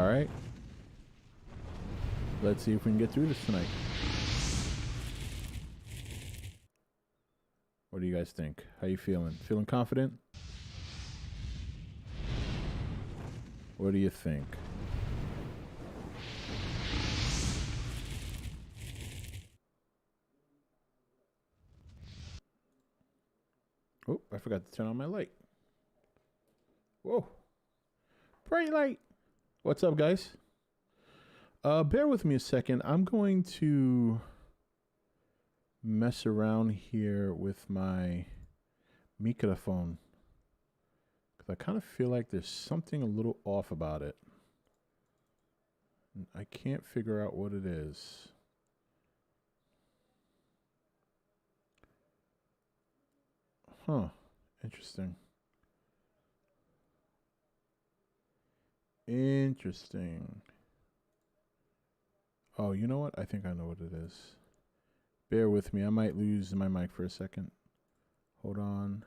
All right. Let's see if we can get through this tonight. What do you guys think? How you feeling? Feeling confident? What do you think? Oh, I forgot to turn on my light. Whoa. Bright light. What's up, guys? Bear with me a second. I'm going to mess around here with my microphone because I kind of feel like there's something a little off about it. I can't figure out what it is. Huh. Interesting. Interesting. Oh, you know what? I think I know what it is. Bear with me. I might lose my mic for a second. Hold on.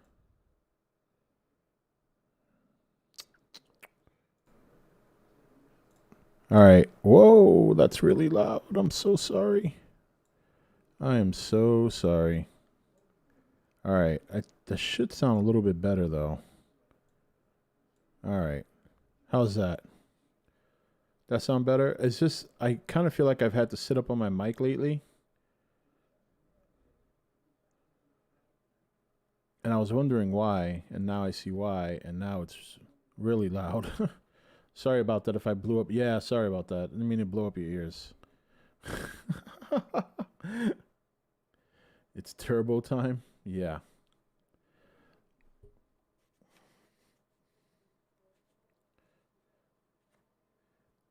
All right. Whoa, that's really loud. I'm so sorry. I am so sorry. All right. That should sound a little bit better, though. All right. How's that? That sound better? It's just, I kind of feel like I've had to sit up on my mic lately. And I was wondering why, and now I see why, and now it's really loud. Sorry about that if I blew up. Yeah, sorry about that. I didn't mean to blow up your ears. It's turbo time? Yeah.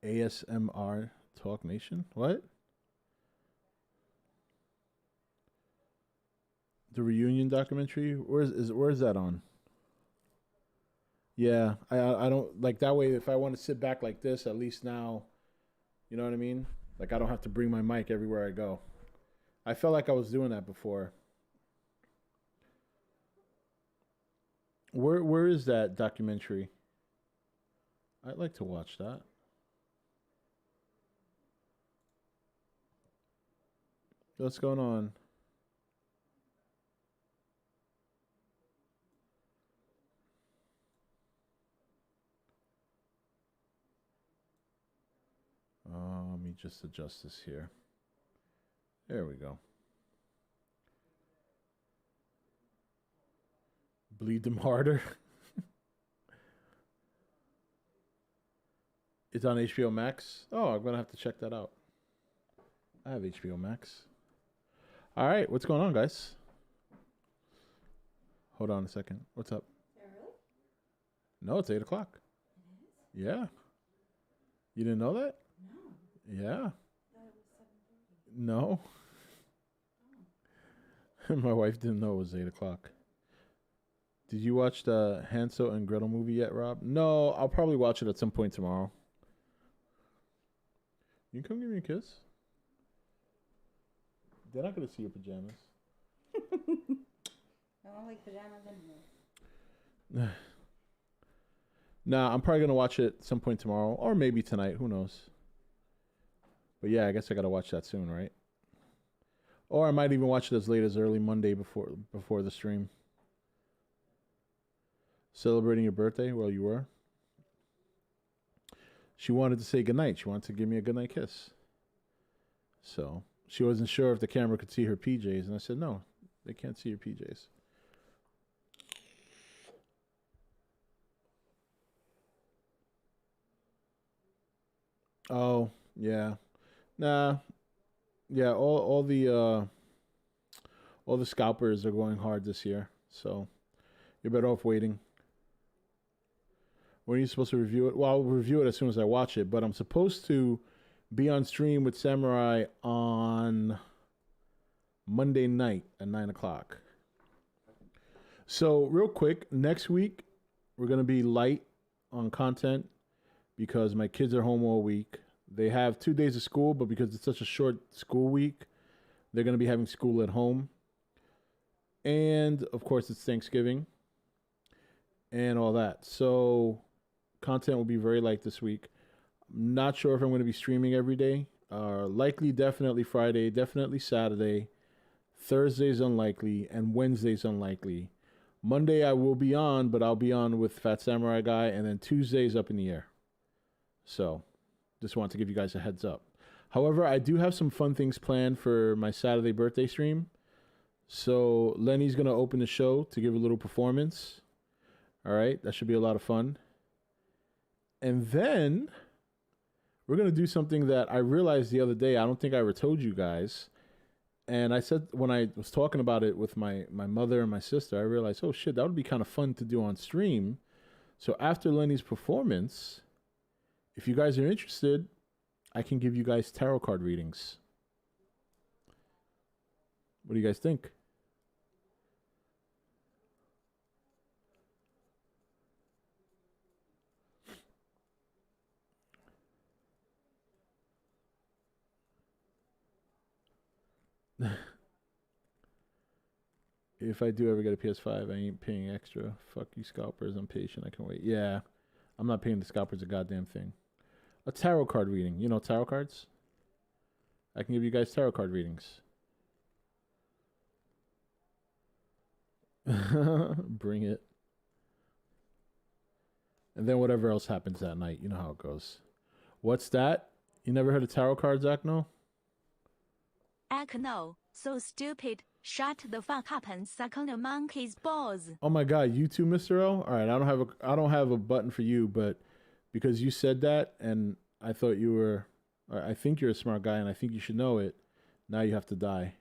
ASMR Talk Nation? What? The reunion documentary? Where's that on? Yeah, I don't like that way. If I want to sit back like this, at least now, you know what I mean? Like I don't have to bring my mic everywhere I go. I felt like I was doing that before. Where is that documentary? I'd like to watch that. What's going on? Let me just adjust this here. There we go. Bleed them harder. It's on HBO Max. Oh, I'm gonna have to check that out. I have HBO Max. All right, what's going on, guys? Hold on a second. What's up? No, it's 8 o'clock. Yeah. You didn't know that? Yeah. No. My wife didn't know it was 8 o'clock. Did you watch the Hansel and Gretel movie yet, Rob? No, I'll probably watch it at some point tomorrow. You can come give me a kiss. They're not gonna see your pajamas. I don't like pajamas anymore. Nah, I'm probably gonna watch it some point tomorrow, or maybe tonight. Who knows? But yeah, I guess I gotta watch that soon, right? Or I might even watch it as late as early Monday before the stream. Celebrating your birthday while you were. She wanted to say goodnight. She wanted to give me a goodnight kiss. So she wasn't sure if the camera could see her PJs, and I said no, they can't see your PJs. Oh yeah, nah, yeah. All the scalpers are going hard this year, so you're better off waiting. When are you supposed to review it? Well, I'll review it as soon as I watch it, but I'm supposed to be on stream with Samurai on Monday night at 9 o'clock. So, real quick, next week we're gonna be light on content because my kids are home all week. They have 2 days of school, but because it's such a short school week, they're gonna be having school at home. And of course, it's Thanksgiving and all that. So, content will be very light this week. Not sure if I'm going to be streaming every day. Likely, definitely Friday, definitely Saturday. Thursday's unlikely, and Wednesday's unlikely. Monday I will be on, but I'll be on with Fat Samurai Guy, and then Tuesday's up in the air. So, just want to give you guys a heads up. However, I do have some fun things planned for my Saturday birthday stream. So, Lenny's going to open the show to give a little performance. All right, that should be a lot of fun. And then we're going to do something that I realized the other day. I don't think I ever told you guys. And I said, when I was talking about it with my mother and my sister, I realized, oh shit, that would be kind of fun to do on stream. So after Lenny's performance, if you guys are interested, I can give you guys tarot card readings. What do you guys think? If I do ever get a PS5, I ain't paying extra. Fuck you scalpers, I'm patient, I can wait. Yeah, I'm not paying the scalpers a goddamn thing. A tarot card reading. You know tarot cards? I can give you guys tarot card readings. Bring it. And then whatever else happens that night, you know how it goes. What's that? You never heard of tarot cards, Akno? Akno, so stupid. Shut the fuck up and suck on the monkey's balls. Oh my god, you too, Mr. L? Alright, I don't have a button for you, but because you said that and I thought you were I think you're a smart guy and I think you should know it, now you have to die.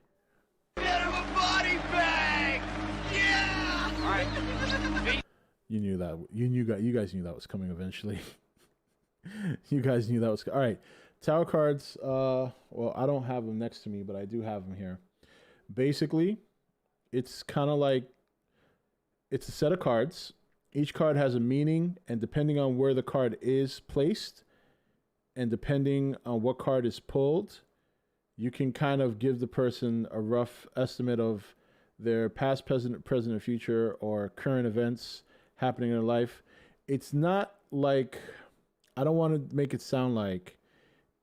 Get him a body bag! Yeah! Alright. You guys knew that was coming eventually. You guys knew that was all right. Tarot cards, well, I don't have them next to me, but I do have them here. Basically, it's kind of like it's a set of cards. Each card has a meaning, and depending on where the card is placed, and depending on what card is pulled, you can kind of give the person a rough estimate of their past, present, future, or current events happening in their life. It's not like, I don't want to make it sound like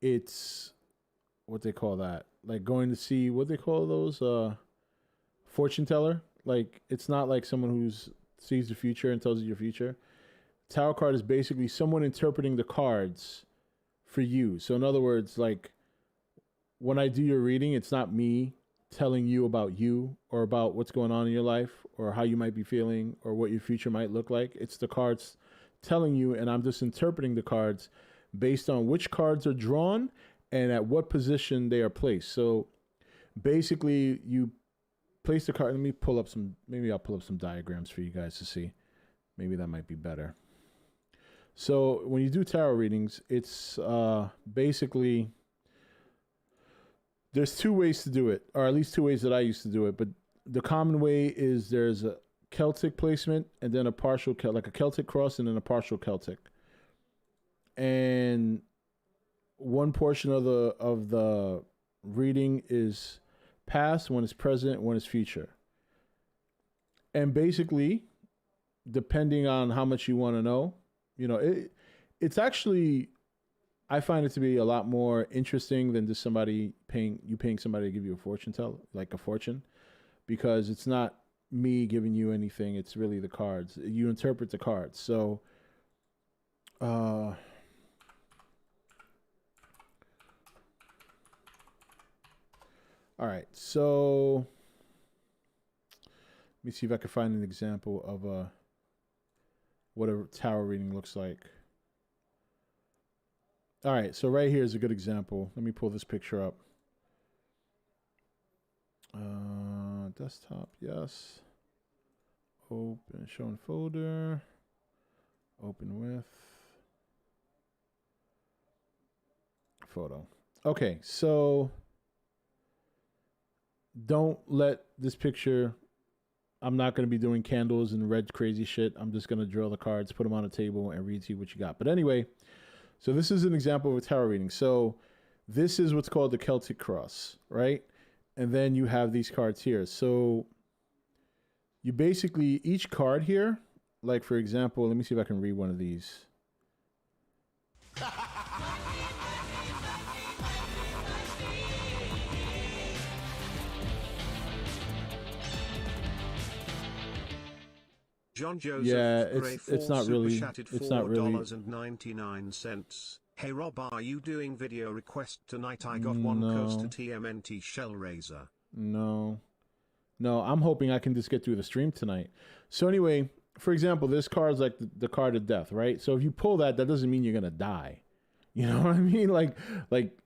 it's what they call that, like going to see what they call those fortune teller. Like, it's not like someone who's sees the future and tells you your future. Tarot card is basically someone interpreting the cards for you. So in other words, like when I do your reading, it's not me telling you about you or about what's going on in your life or how you might be feeling or what your future might look like. It's the cards telling you, and I'm just interpreting the cards based on which cards are drawn and at what position they are placed. So basically, you place the card. Let me pull up some, maybe I'll pull up some diagrams for you guys to see. Maybe that might be better. So when you do tarot readings, it's basically, there's two ways to do it, or at least two ways that I used to do it. But the common way is there's a Celtic placement and then a partial, like a Celtic cross and then a partial Celtic. And one portion of the reading is past, one is present, one is future. And basically, depending on how much you want to know, you know, it's actually, I find it to be a lot more interesting than just somebody paying somebody to give you a fortune tell, like a fortune, because it's not me giving you anything. It's really the cards. You interpret the cards. So, all right. So let me see if I can find an example of what a tarot reading looks like. All right, so right here is a good example. Let me pull this picture up. Desktop, yes. Open, show in folder. Open with. Photo. Okay, so don't let this picture, I'm not going to be doing candles and red crazy shit. I'm just going to draw the cards, put them on a table, and read to you what you got. But anyway, so this is an example of a tarot reading. So this is what's called the Celtic cross, right? And then you have these cards here. So you basically, each card here, like for example, let me see if I can read one of these. John Joseph Yeah, Gray it's not super really chatted it's not really $4.99. Hey Rob, are you doing video request tonight? I got one Coaster TMNT Shell Razor. No. No, I'm hoping I can just get through the stream tonight. So anyway, for example, this card is like the card of death, right? So if you pull that, that doesn't mean you're gonna die. You know what I mean? Like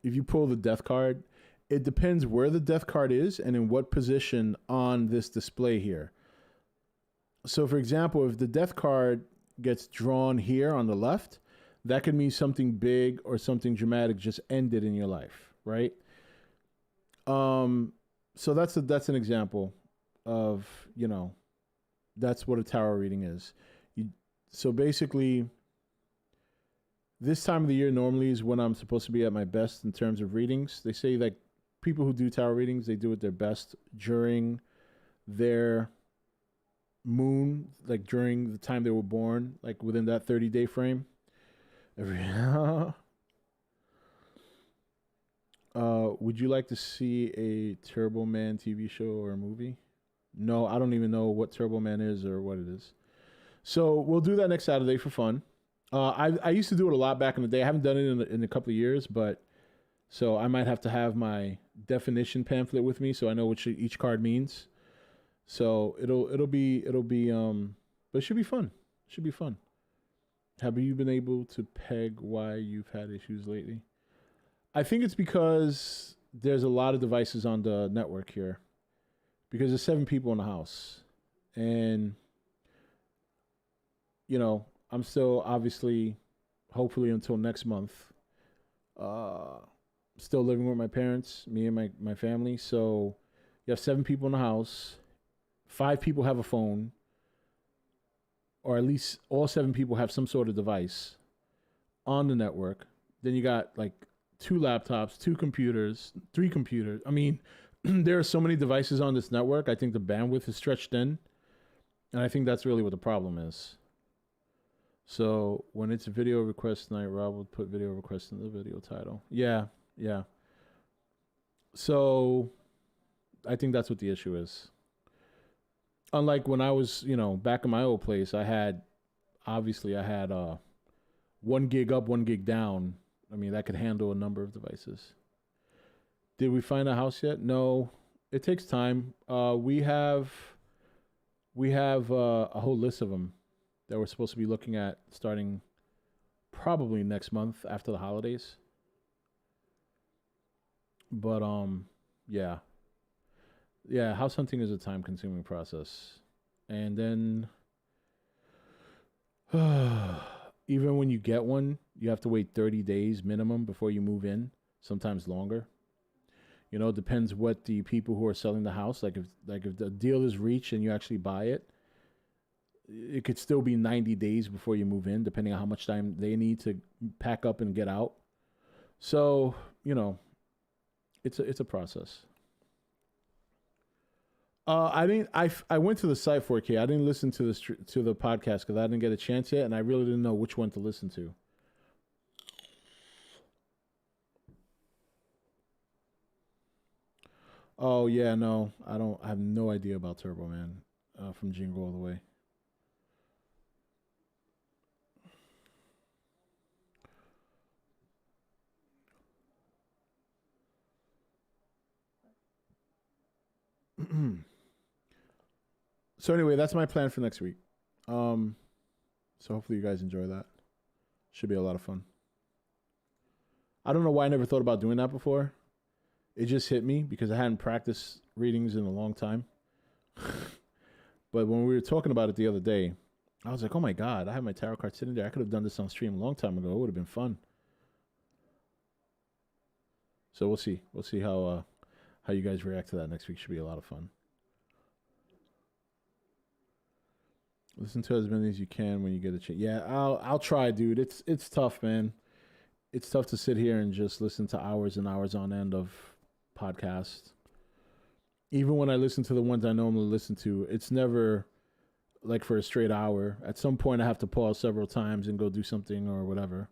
if you pull the death card, it depends where the death card is and in what position on this display here. So for example, if the death card gets drawn here on the left, that could mean something big or something dramatic just ended in your life, right? So that's an example of, you know, that's what a tarot reading is. So basically, this time of the year normally is when I'm supposed to be at my best in terms of readings. They say like people who do tarot readings, they do it their best during their moon, like during the time they were born, like within that 30-day frame. Would you like to see a Turbo Man TV show or a movie? No, I don't even know what Turbo Man is or what it is. So we'll do that next Saturday for fun. I used to do it a lot back in the day. I haven't done it in a couple of years, but so I might have to have my definition pamphlet with me so I know what each card means. So it'll be but it should be fun. It should be fun. Have you been able to peg why you've had issues lately? I think it's because there's a lot of devices on the network here. Because there's 7 people in the house. And, you know, I'm still obviously, hopefully until next month, still living with my parents, me and my family. So you have 7 people in the house. 5 people have a phone. Or at least all 7 people have some sort of device on the network. Then you got like 2 laptops, 2 computers, 3 computers. I mean, there are so many devices on this network. I think the bandwidth is stretched thin. And I think that's really what the problem is. So when it's video request night, Rob would put video request in the video title. Yeah. So I think that's what the issue is. Unlike when I was, you know, back in my old place, I had 1 gig up, 1 gig down. I mean, that could handle a number of devices. Did we find a house yet? No, it takes time. We have a whole list of them that we're supposed to be looking at starting probably next month after the holidays. But yeah. Yeah, house hunting is a time-consuming process. And then even when you get one, you have to wait 30 days minimum before you move in, sometimes longer. You know, it depends what the people who are selling the house, like if the deal is reached and you actually buy it, it could still be 90 days before you move in, depending on how much time they need to pack up and get out. So, you know, it's a process. I went to the site for it. I didn't listen to the podcast because I didn't get a chance yet, and I really didn't know which one to listen to. Oh yeah, no, I don't. I have no idea about Turbo Man from Jingle All the Way. So anyway, that's my plan for next week. So hopefully you guys enjoy that. Should be a lot of fun. I don't know why I never thought about doing that before. It just hit me because I hadn't practiced readings in a long time. But when we were talking about it the other day, I was like, oh my God, I have my tarot card sitting there. I could have done this on stream a long time ago. It would have been fun. So we'll see. We'll see how you guys react to that next week. Should be a lot of fun. Listen to as many as you can when you get a chance. Yeah, I'll try, dude. It's tough, man. It's tough to sit here and just listen to hours and hours on end of podcasts. Even when I listen to the ones I normally listen to, it's never like for a straight hour. At some point, I have to pause several times and go do something or whatever.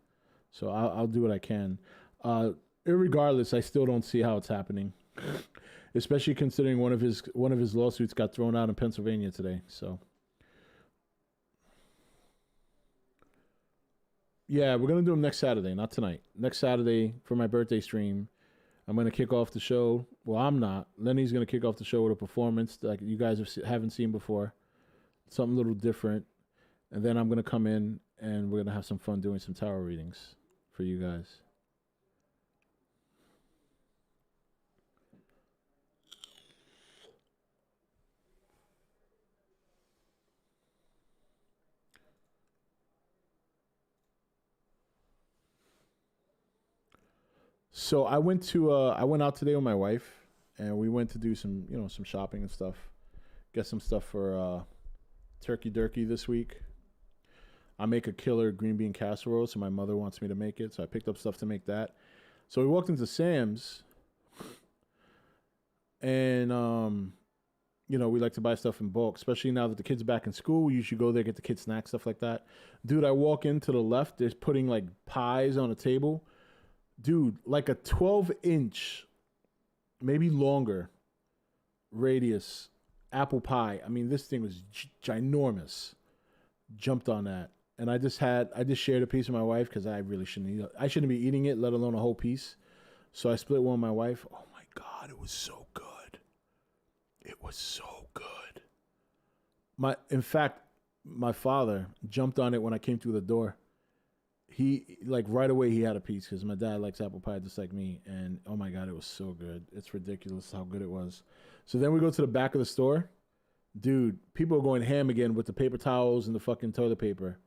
So I'll do what I can. Irregardless, I still don't see how it's happening, especially considering one of his lawsuits got thrown out in Pennsylvania today. So. Yeah, we're gonna do them next Saturday, not tonight. Next Saturday for my birthday stream. I'm gonna kick off the show. Well, I'm not. Lenny's gonna kick off the show with a performance like you guys haven't seen before, something a little different. And then I'm gonna come in and we're gonna have some fun doing some tarot readings for you guys. So I went out today with my wife, and we went to do some some shopping and stuff. Get some stuff for turkey durkey this week. I make a killer green bean casserole, so my mother wants me to make it. So I picked up stuff to make that. So we walked into Sam's, and we like to buy stuff in bulk, especially now that the kids are back in school. We usually go there, get the kids snacks, stuff like that. Dude, I walk in to the left. There's putting like pies on a table. Dude, like a 12-inch, maybe longer, radius apple pie. I mean, this thing was ginormous. Jumped on that. And I just shared a piece with my wife because I really shouldn't be eating it, let alone a whole piece. So I split one with my wife. Oh my God, it was so good. It was so good. In fact, my father jumped on it when I came through the door. He, like, right away he had a piece because my dad likes apple pie just like me. And oh my God, it was so good. It's ridiculous how good it was. So then we go to the back of the store. Dude, people are going ham again with the paper towels and the fucking toilet paper.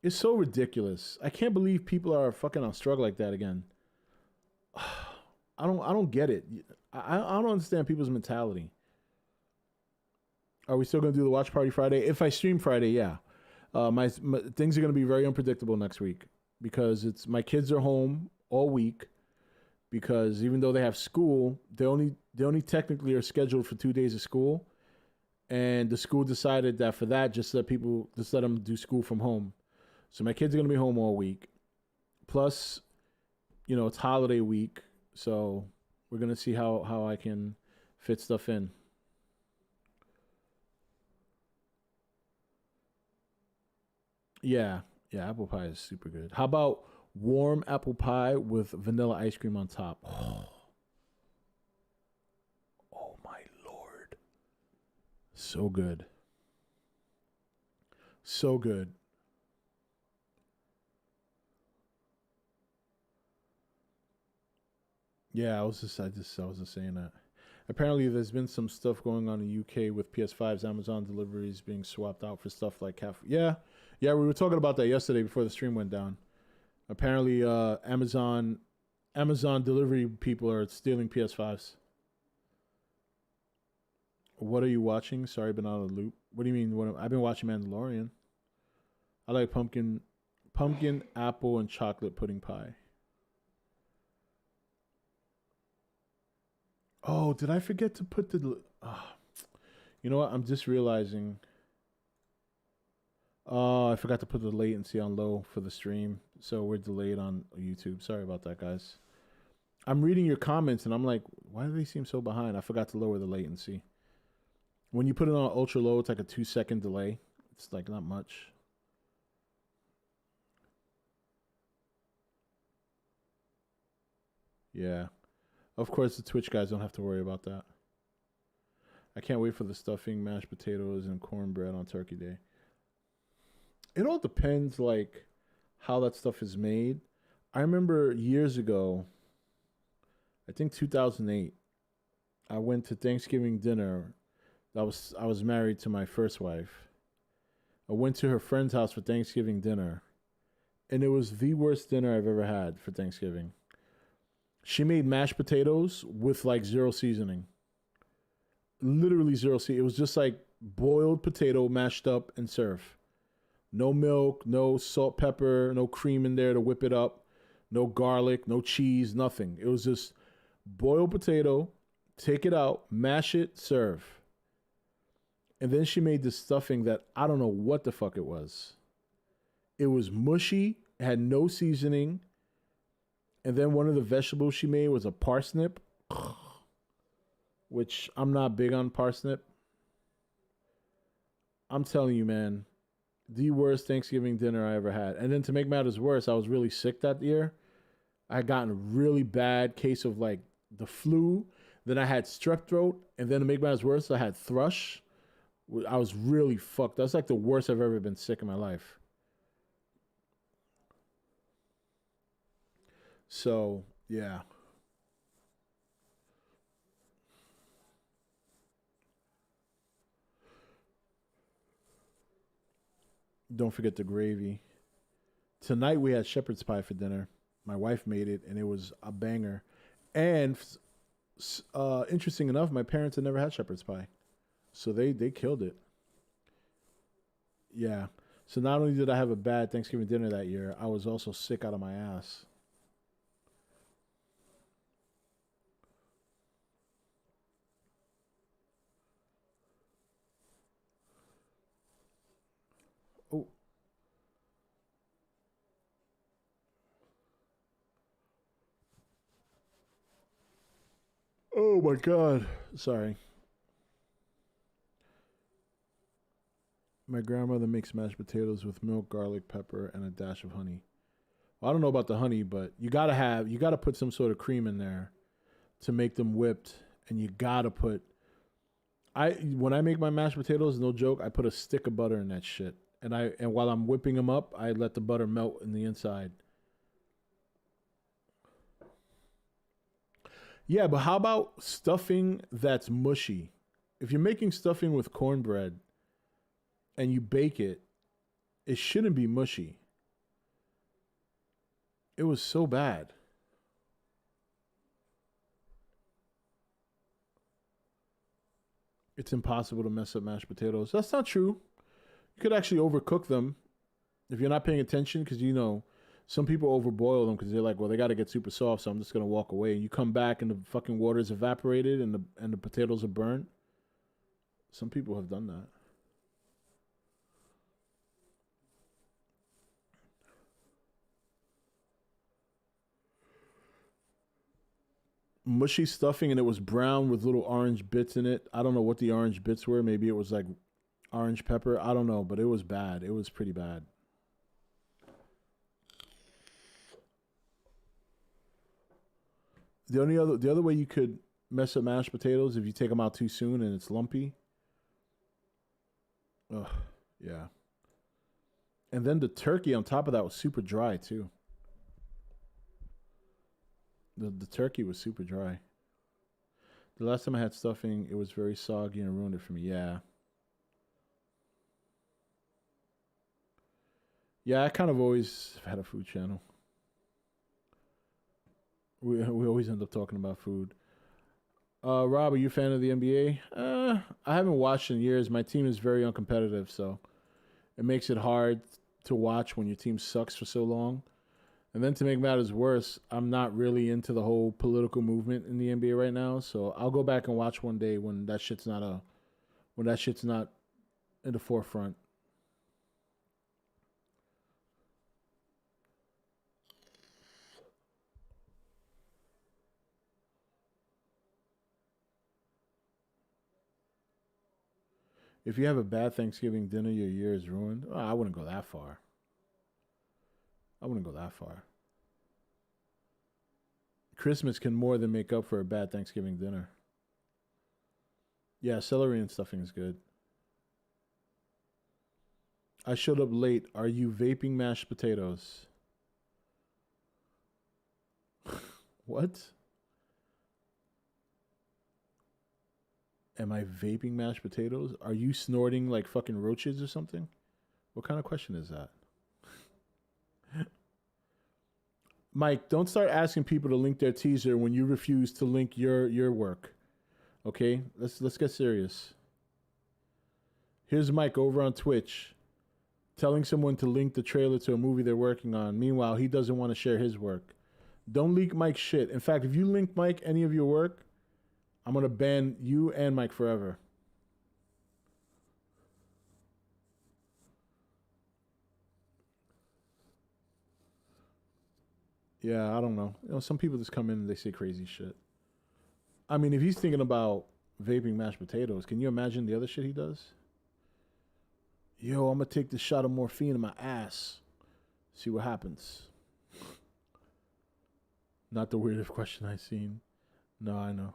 It's so ridiculous. I can't believe people are fucking on struggle like that again. I don't get it. I don't understand people's mentality. Are we still gonna do the watch party Friday? If I stream Friday, yeah. My things are gonna be very unpredictable next week because my kids are home all week. Because even though they have school, they only technically are scheduled for 2 days of school. And the school decided that for that, just let them do school from home. So my kids are going to be home all week. Plus, it's holiday week. So we're going to see how I can fit stuff in. Yeah, apple pie is super good. How about warm apple pie with vanilla ice cream on top? Oh my Lord. So good. So good. Yeah, I was just saying that. Apparently, there's been some stuff going on in the UK with PS5's Amazon deliveries being swapped out for stuff like Yeah, we were talking about that yesterday before the stream went down. Apparently, Amazon delivery people are stealing PS5s. What are you watching? Sorry, been out of the loop. What do you mean? I've been watching Mandalorian. I like pumpkin, apple, and chocolate pudding pie. Oh, did I forget to put the... you know what? I'm just realizing... Oh, I forgot to put the latency on low for the stream. So we're delayed on YouTube. Sorry about that, guys. I'm reading your comments and I'm like, why do they seem so behind? I forgot to lower the latency. When you put it on ultra low, it's like a 2-second delay. It's like not much. Yeah. Of course, the Twitch guys don't have to worry about that. I can't wait for the stuffing, mashed potatoes, and cornbread on Turkey Day. It all depends, like, how that stuff is made. I remember years ago, I think 2008, I went to Thanksgiving dinner. I was married to my first wife. I went to her friend's house for Thanksgiving dinner, and it was the worst dinner I've ever had for Thanksgiving. She made mashed potatoes with like zero seasoning. Literally zero seasoning. It was just like boiled potato mashed up and serve. No milk, no salt, pepper, no cream in there to whip it up. No garlic, no cheese, nothing. It was just boiled potato, take it out, mash it, serve. And then she made this stuffing that I don't know what the fuck it was. It was mushy, had no seasoning. And then one of the vegetables she made was a parsnip, which I'm not big on parsnip. I'm telling you, man, The worst Thanksgiving dinner I ever had. And then to make matters worse, I was really sick that year. I had gotten a really bad case of like the flu. Then I had strep throat. And then to make matters worse, I had thrush. I was really fucked. That's like the worst I've ever been sick in my life. So, yeah. Don't forget the gravy. Tonight we had shepherd's pie for dinner. My wife made it, and it was a banger. And interesting enough, my parents had never had shepherd's pie, so they killed it. Yeah. So not only did I have a bad Thanksgiving dinner that year, I was also sick out of my ass. Oh, oh my God. Sorry. My grandmother makes mashed potatoes with milk, garlic, pepper, and a dash of honey. Well, I don't know about the honey, but you gotta put some sort of cream in there to make them whipped, and you gotta put. When I make my mashed potatoes, no joke, I put a stick of butter in that shit, and while I'm whipping them up, I let the butter melt in the inside. Yeah, but how about stuffing that's mushy? If you're making stuffing with cornbread and you bake it, it shouldn't be mushy. It was so bad. It's impossible to mess up mashed potatoes. That's not true. You could actually overcook them if you're not paying attention, because some people overboil them because they're like, well, they got to get super soft, so I'm just gonna walk away. And you come back and the fucking water's evaporated and the potatoes are burnt. Some people have done that. Mushy stuffing, and it was brown with little orange bits in it. I don't know what the orange bits were. Maybe it was like orange pepper. I don't know, but it was bad. It was pretty bad. The other way you could mess up mashed potatoes if you take them out too soon and it's lumpy. Ugh, yeah. And then the turkey on top of that was super dry too. The turkey was super dry. The last time I had stuffing, it was very soggy and ruined it for me. Yeah. Yeah, I kind of always had a food channel. We always end up talking about food. Rob, are you a fan of the NBA? I haven't watched in years. My team is very uncompetitive, so it makes it hard to watch when your team sucks for so long. And then to make matters worse, I'm not really into the whole political movement in the NBA right now. So I'll go back and watch one day when that shit's not in the forefront. If you have a bad Thanksgiving dinner, your year is ruined. Oh, I wouldn't go that far. I wouldn't go that far. Christmas can more than make up for a bad Thanksgiving dinner. Yeah, celery and stuffing is good. I showed up late. Are you vaping mashed potatoes? What? Am I vaping mashed potatoes? Are you snorting like fucking roaches or something? What kind of question is that? Mike, don't start asking people to link their teaser when you refuse to link your work. Okay? Let's get serious. Here's Mike over on Twitch telling someone to link the trailer to a movie they're working on. Meanwhile, he doesn't want to share his work. Don't leak Mike's shit. In fact, if you link Mike any of your work, I'm going to ban you and Mike forever. Yeah, I don't know. Some people just come in and they say crazy shit. I mean, if he's thinking about vaping mashed potatoes, can you imagine the other shit he does? Yo, I'm gonna take this shot of morphine in my ass. See what happens. Not the weirdest question I've seen. No, I know.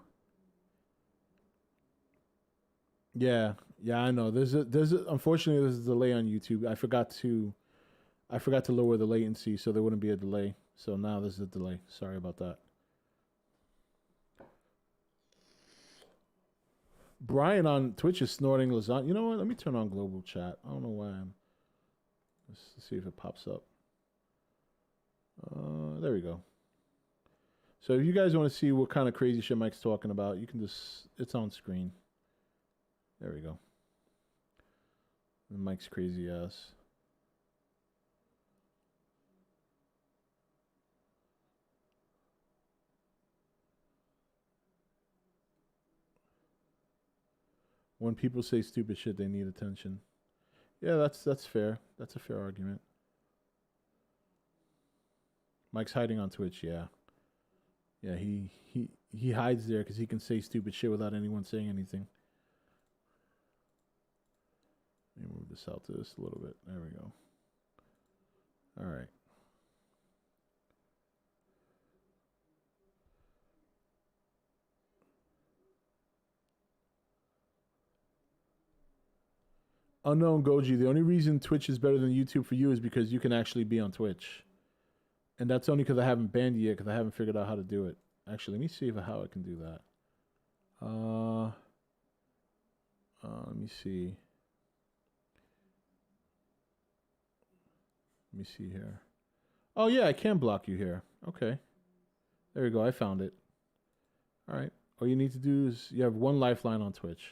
Yeah, I know. Unfortunately there's a delay on YouTube. I forgot to lower the latency so there wouldn't be a delay. So now there's a delay. Sorry about that. Brian on Twitch is snorting lasagna. You know what? Let me turn on global chat. I don't know why I'm. Let's see if it pops up. There we go. So if you guys want to see what kind of crazy shit Mike's talking about, you can just, it's on screen. There we go. And Mike's crazy ass. When people say stupid shit, they need attention. Yeah, that's fair. That's a fair argument. Mike's hiding on Twitch, yeah. Yeah, he hides there because he can say stupid shit without anyone saying anything. Let me move this out to this a little bit. There we go. All right. Unknown Goji, the only reason Twitch is better than YouTube for you is because you can actually be on Twitch. And that's only because I haven't banned you yet, because I haven't figured out how to do it. Actually, let me see how I can do that. Let me see. Let me see here. Oh, yeah, I can block you here. Okay. There we go. I found it. All right. All you need to do is you have one lifeline on Twitch.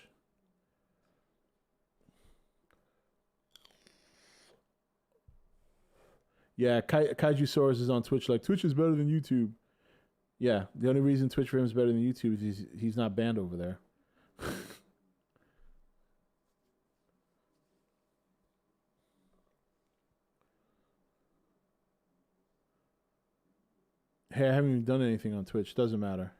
Yeah, Kaiju Soros is on Twitch. Like, Twitch is better than YouTube. Yeah, the only reason Twitch for him is better than YouTube is he's not banned over there. Hey, I haven't even done anything on Twitch. Doesn't matter.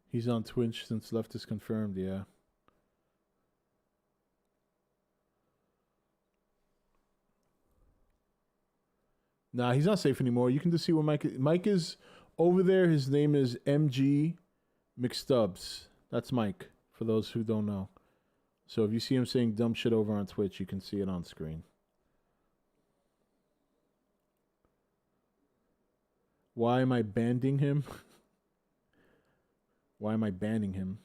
He's on Twitch since left is confirmed, yeah. Nah, he's not safe anymore. You can just see where Mike is over there. His name is MG McStubbs. That's Mike, for those who don't know. So if you see him saying dumb shit over on Twitch, you can see it on screen. Why am I banning him? Why am I banning him?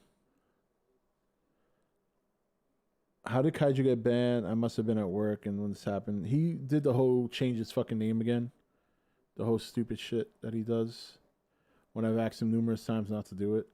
How did Kaiju get banned? I must have been at work, and when this happened, he did the whole change his fucking name again. The whole stupid shit that he does. When I've asked him numerous times not to do it.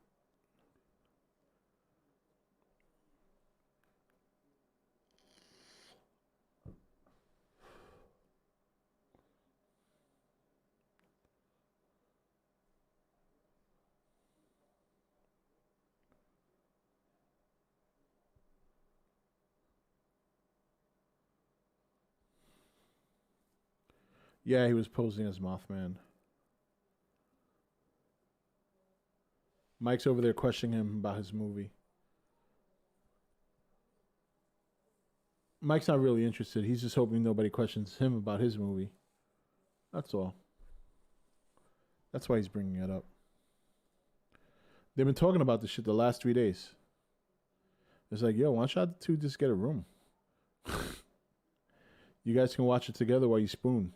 Yeah, he was posing as Mothman. Mike's over there questioning him about his movie. Mike's not really interested. He's just hoping nobody questions him about his movie. That's all. That's why he's bringing it up. They've been talking about this shit the last 3 days. It's like, yo, why don't y'all two just get a room? You guys can watch it together while you spoon.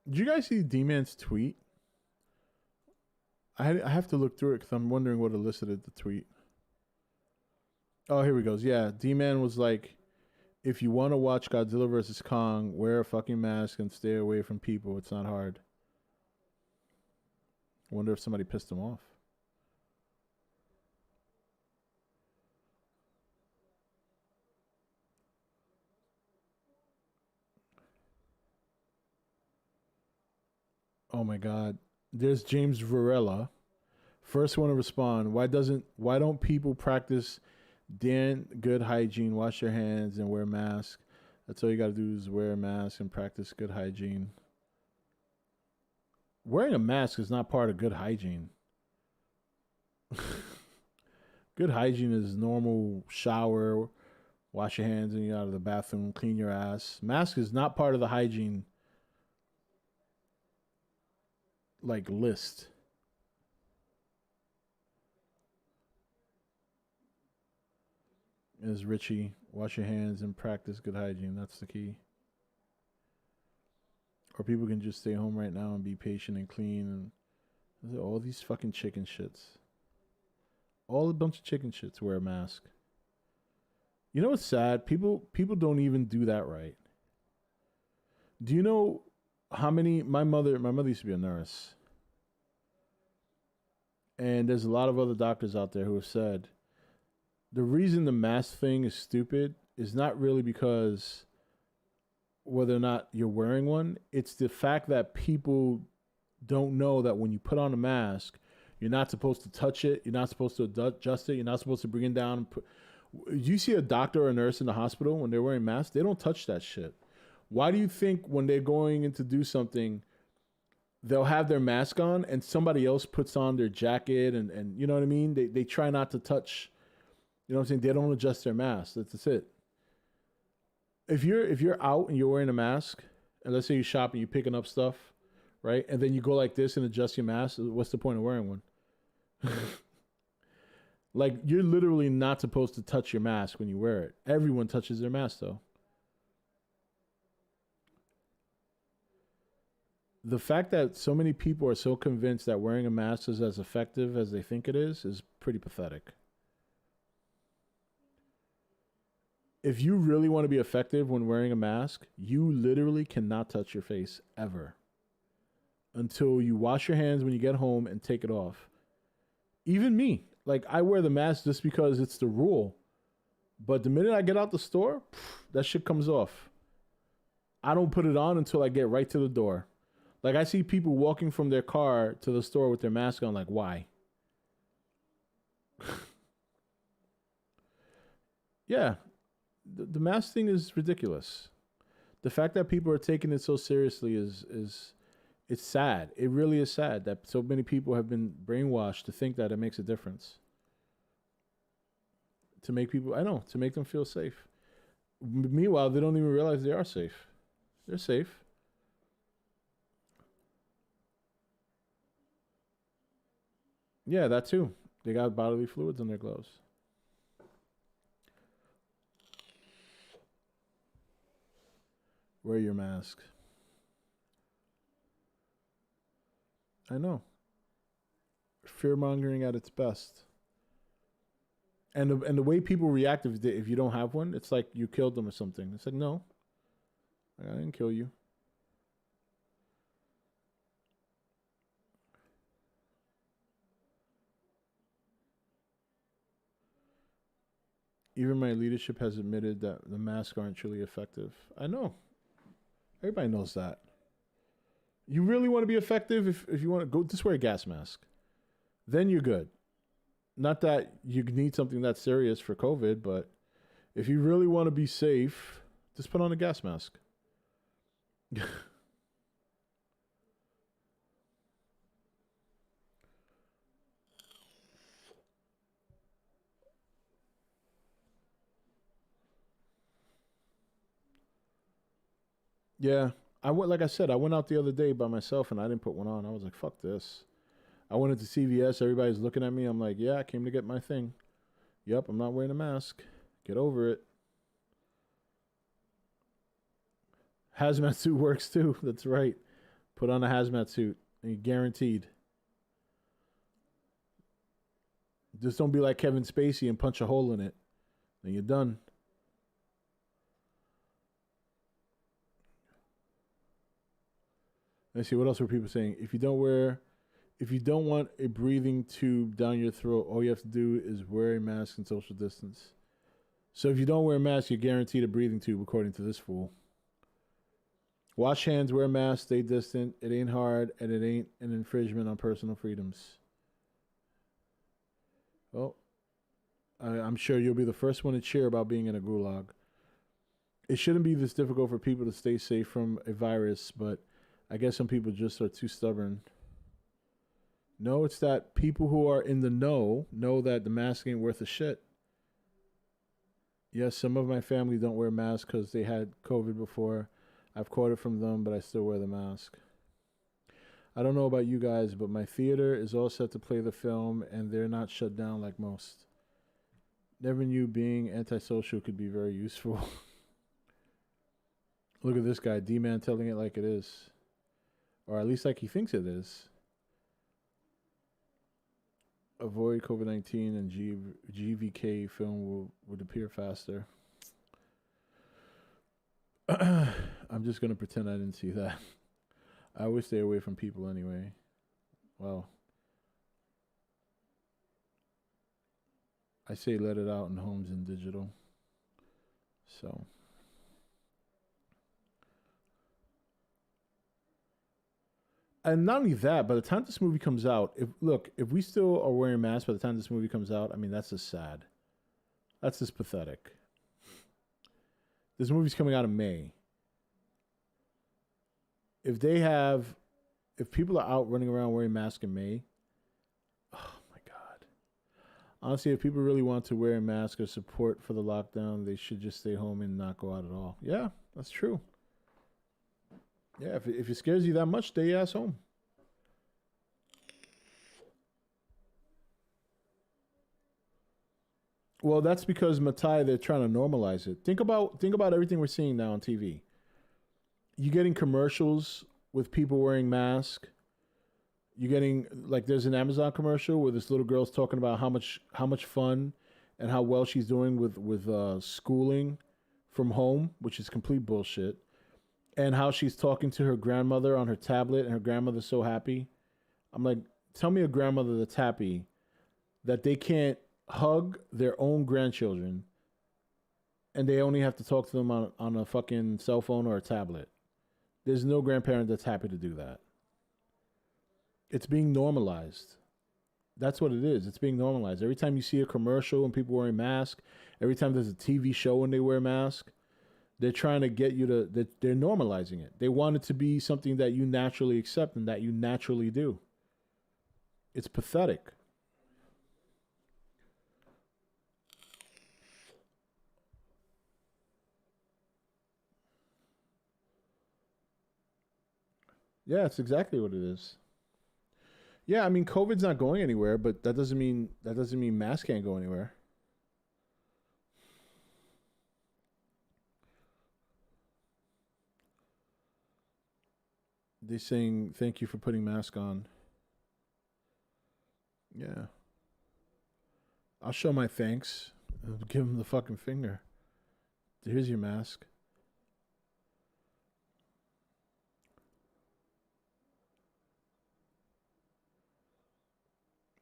Did you guys see D-Man's tweet? I have to look through it because I'm wondering what elicited the tweet. Oh, here we go. Yeah, D-Man was like, if you want to watch Godzilla vs. Kong, wear a fucking mask and stay away from people. It's not hard. I wonder if somebody pissed him off. Oh my God. There's James Varela. First one to respond. Why don't people practice damn good hygiene, wash your hands and wear a mask? That's all you gotta do is wear a mask and practice good hygiene. Wearing a mask is not part of good hygiene. Good hygiene is normal shower, wash your hands and you're out of the bathroom, clean your ass. Mask is not part of the hygiene like list. Is Richie, wash your hands and practice good hygiene. That's the key. Or people can just stay home right now and be patient and clean and all these fucking chicken shits. All a bunch of chicken shits wear a mask. You know what's sad? People don't even do that right. Do you know how many my mother used to be a nurse. And there's a lot of other doctors out there who have said the reason the mask thing is stupid is not really because whether or not you're wearing one. It's the fact that people don't know that when you put on a mask, you're not supposed to touch it. You're not supposed to adjust it. You're not supposed to bring it down. You see a doctor or a nurse in the hospital when they're wearing masks, they don't touch that shit. Why do you think when they're going in to do something, they'll have their mask on and somebody else puts on their jacket and you know what I mean? They try not to touch. You know what I'm saying? They don't adjust their mask. That's it. If you're out and you're wearing a mask, and let's say you shop and you're picking up stuff, right? And then you go like this and adjust your mask, what's the point of wearing one? Like, you're literally not supposed to touch your mask when you wear it. Everyone touches their mask, though. The fact that so many people are so convinced that wearing a mask is as effective as they think it is pretty pathetic. If you really want to be effective when wearing a mask, you literally cannot touch your face ever until you wash your hands when you get home and take it off. Even me, like, I wear the mask just because it's the rule. But the minute I get out the store, that shit comes off. I don't put it on until I get right to the door. Like, I see people walking from their car to the store with their mask on, like, why? Yeah. The mask thing is ridiculous. The fact that people are taking it so seriously is it's sad. It really is sad that so many people have been brainwashed to think that it makes a difference. To make them feel safe. Meanwhile, they don't even realize they are safe. They're safe. Yeah, that too. They got bodily fluids in their gloves. Wear your mask. I know. Fear-mongering at its best. And the way people react if you don't have one, it's like you killed them or something. It's like, no, I didn't kill you. Even my leadership has admitted that the masks aren't truly effective. I know. Everybody knows that. You really want to be effective if you want to go, just wear a gas mask. Then you're good. Not that you need something that serious for COVID, but if you really want to be safe, just put on a gas mask. Yeah. Like I said, I went out the other day by myself and I didn't put one on. I was like, fuck this. I went into CVS. Everybody's looking at me. I'm like, yeah, I came to get my thing. Yep, I'm not wearing a mask. Get over it. Hazmat suit works too. That's right. Put on a hazmat suit and you're guaranteed. Just don't be like Kevin Spacey and punch a hole in it. Then you're done. Let's see, what else were people saying? If you don't want a breathing tube down your throat, all you have to do is wear a mask and social distance. So if you don't wear a mask, you're guaranteed a breathing tube, according to this fool. Wash hands, wear masks, stay distant. It ain't hard, and it ain't an infringement on personal freedoms. Well, I'm sure you'll be the first one to cheer about being in a gulag. It shouldn't be this difficult for people to stay safe from a virus, but I guess some people just are too stubborn. No, it's that people who are in the know that the mask ain't worth a shit. Yes, some of my family don't wear masks because they had COVID before. I've caught it from them, but I still wear the mask. I don't know about you guys, but my theater is all set to play the film, and they're not shut down like most. Never knew being antisocial could be very useful. Look at this guy, D-Man, telling it like it is. Or at least like he thinks it is. Avoid COVID-19 and GVK film would appear faster. I'm just going to pretend I didn't see that. I always stay away from people anyway. Well, I say let it out in homes and digital. So. And not only that, by the time this movie comes out, if we still are wearing masks by the time this movie comes out, I mean, that's just sad. That's just pathetic. This movie's coming out in May. If people are out running around wearing masks in May, oh my God. Honestly, if people really want to wear a mask or support for the lockdown, they should just stay home and not go out at all. Yeah, that's true. Yeah, if it scares you that much, stay your ass home. Well, that's because Matai, they're trying to normalize it. Think about everything we're seeing now on TV. You're getting commercials with people wearing masks. You're getting, like, there's an Amazon commercial where this little girl's talking about how much fun and how well she's doing with schooling from home, which is complete bullshit. And how she's talking to her grandmother on her tablet, and her grandmother's so happy. I'm like, tell me a grandmother that's happy that they can't hug their own grandchildren and they only have to talk to them on a fucking cell phone or a tablet. There's no grandparent that's happy to do that. It's being normalized. That's what it is. It's being normalized. Every time you see a commercial and people wearing masks, every time there's a TV show and they wear masks, they're trying to get you to, they're normalizing it. They want it to be something that you naturally accept and that you naturally do. It's pathetic. Yeah, it's exactly what it is. Yeah, I mean, COVID's not going anywhere, but that doesn't mean masks can't go anywhere. They're saying thank you for putting mask on. Yeah. I'll show my thanks. I'll give them the fucking finger. Here's your mask.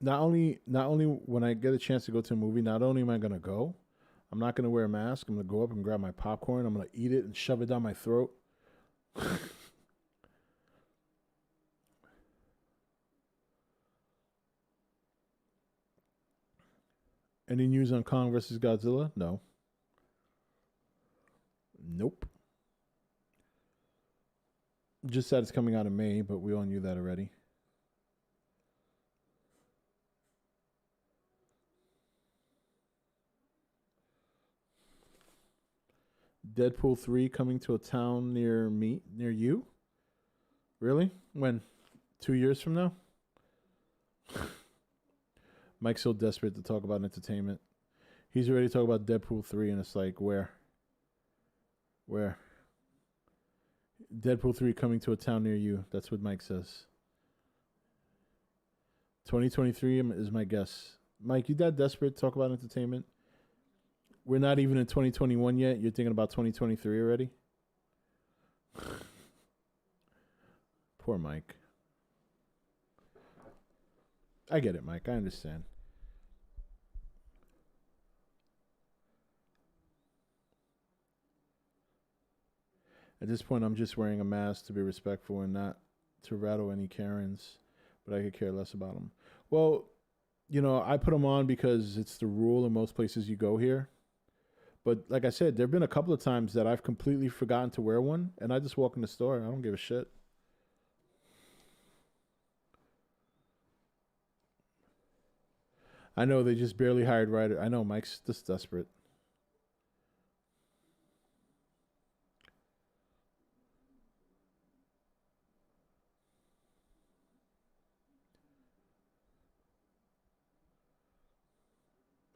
Not only when I get a chance to go to a movie, not only am I gonna go, I'm not gonna wear a mask. I'm gonna go up and grab my popcorn. I'm gonna eat it and shove it down my throat. Any news on Kong versus Godzilla? No. Nope. Just said it's coming out in May, but we all knew that already. Deadpool 3 coming to a town near you? Really? When? 2 years from now? Mike's so desperate to talk about entertainment. He's ready to talk about Deadpool 3, and it's like, where? Where? Deadpool 3 coming to a town near you. That's what Mike says. 2023 is my guess. Mike, you that desperate to talk about entertainment? We're not even in 2021 yet. You're thinking about 2023 already? Poor Mike. I get it, Mike. I understand. At this point, I'm just wearing a mask to be respectful and not to rattle any Karens, but I could care less about them. Well, I put them on because it's the rule in most places you go here. But like I said, there have been a couple of times that I've completely forgotten to wear one, and I just walk in the store. I don't give a shit. I know they just barely hired writer. I know Mike's just desperate.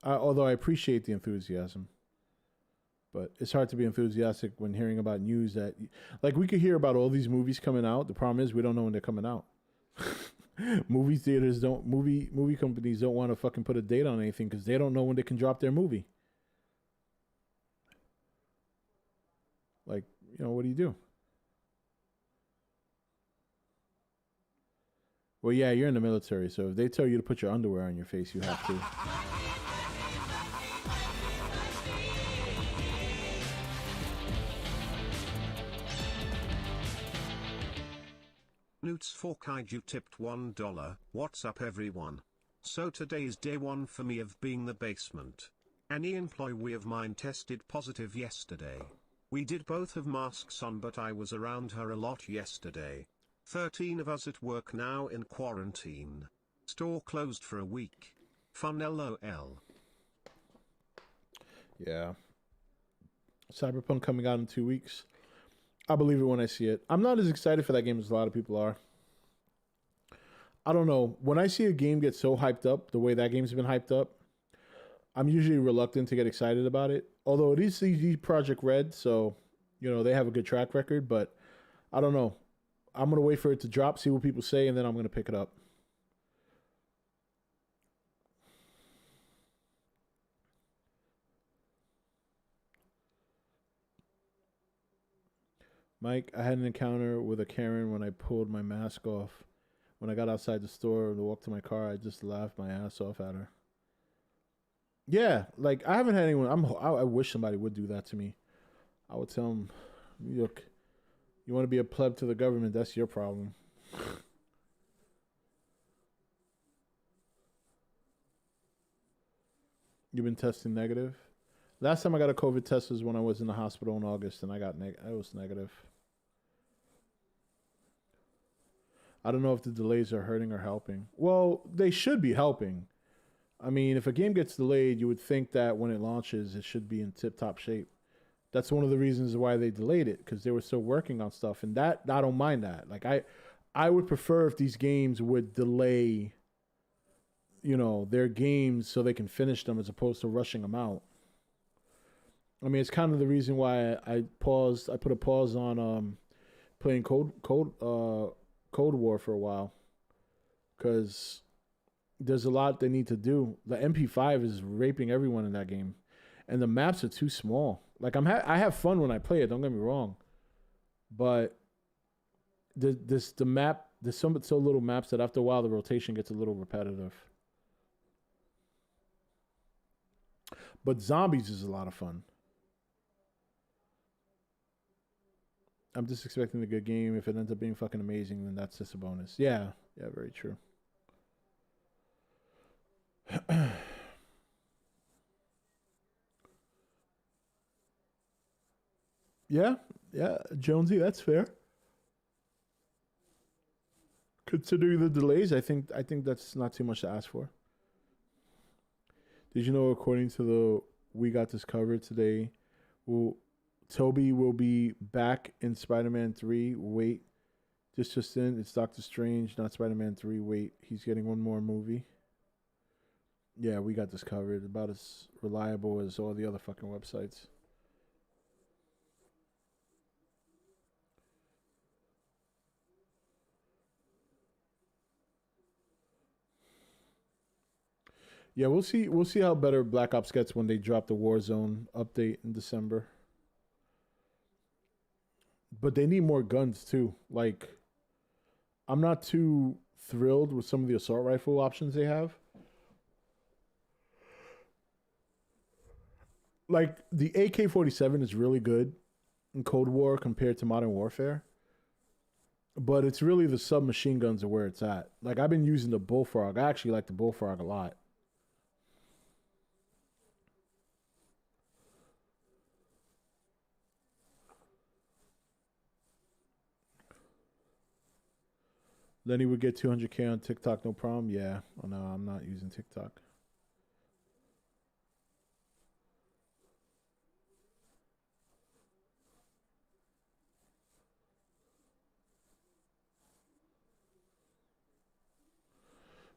Although I appreciate the enthusiasm, but it's hard to be enthusiastic when hearing about news that, like, we could hear about all these movies coming out. The problem is we don't know when they're coming out. Movie companies don't want to fucking put a date on anything because they don't know when they can drop their movie. Like, what do you do? Well, yeah, you're in the military, so if they tell you to put your underwear on your face, you have to. Newts for Kaiju tipped $1. What's up, everyone? So today's day one for me of being the basement. Any employee of mine tested positive yesterday. We did both have masks on, but I was around her a lot yesterday. 13 of us at work now in quarantine. Store closed for a week. Fun LOL. Yeah. Cyberpunk coming out in 2 weeks. I believe it when I see it. I'm not as excited for that game as a lot of people are. I don't know. When I see a game get so hyped up, the way that game's been hyped up, I'm usually reluctant to get excited about it. Although it is CD Projekt Red, so, they have a good track record, but I don't know. I'm going to wait for it to drop, see what people say, and then I'm going to pick it up. Mike, I had an encounter with a Karen when I pulled my mask off. When I got outside the store to walk to my car, I just laughed my ass off at her. Yeah, like, I haven't had anyone. I wish somebody would do that to me. I would tell them, look, you want to be a pleb to the government, that's your problem. You've been testing negative? Last time I got a COVID test was when I was in the hospital in August, and I was negative. I don't know if the delays are hurting or helping. Well, they should be helping. I mean, if a game gets delayed, you would think that when it launches, it should be in tip-top shape. That's one of the reasons why they delayed it, because they were still working on stuff, and that I don't mind that. Like, I would prefer if these games would delay, their games so they can finish them as opposed to rushing them out. I mean, it's kind of the reason why I paused. I put a pause on playing Cold War for a while, because there's a lot they need to do. The MP5 is raping everyone in that game, and the maps are too small. Like, I have fun when I play it. Don't get me wrong, but there's so little maps that after a while the rotation gets a little repetitive. But zombies is a lot of fun. I'm just expecting a good game. If it ends up being fucking amazing, then that's just a bonus. Yeah, very true. Yeah, Jonesy, that's fair. Considering the delays, I think that's not too much to ask for. Did you know, according to the We Got This Covered today, Toby will be back in Spider-Man 3. Wait, just in. It's Doctor Strange, not Spider-Man 3. Wait, he's getting one more movie. Yeah, We Got This Covered. About as reliable as all the other fucking websites. Yeah, we'll see. We'll see how better Black Ops gets when they drop the Warzone update in December. But they need more guns too. Like, I'm not too thrilled with some of the assault rifle options they have. Like, the AK-47 is really good. in Cold War compared to Modern Warfare. But it's really the submachine guns are where it's at. Like, I've been using the Bullfrog. I actually like the Bullfrog a lot. Lenny would get 200K on TikTok, no problem. Yeah. Oh, no, I'm not using TikTok.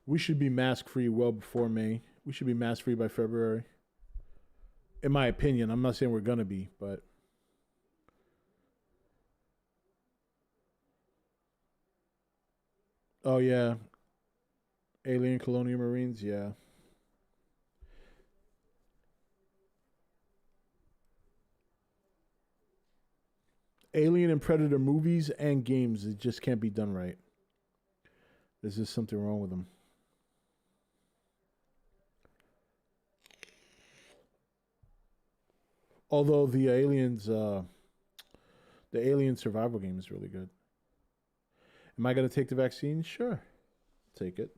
We should be mask free well before May. We should be mask free by February. In my opinion, I'm not saying we're gonna be, but oh yeah, Alien Colonial Marines, yeah. Alien and Predator movies and games, it just can't be done right. There's just something wrong with them. Although the Alien survival game is really good. Am I gonna take the vaccine? Sure, take it.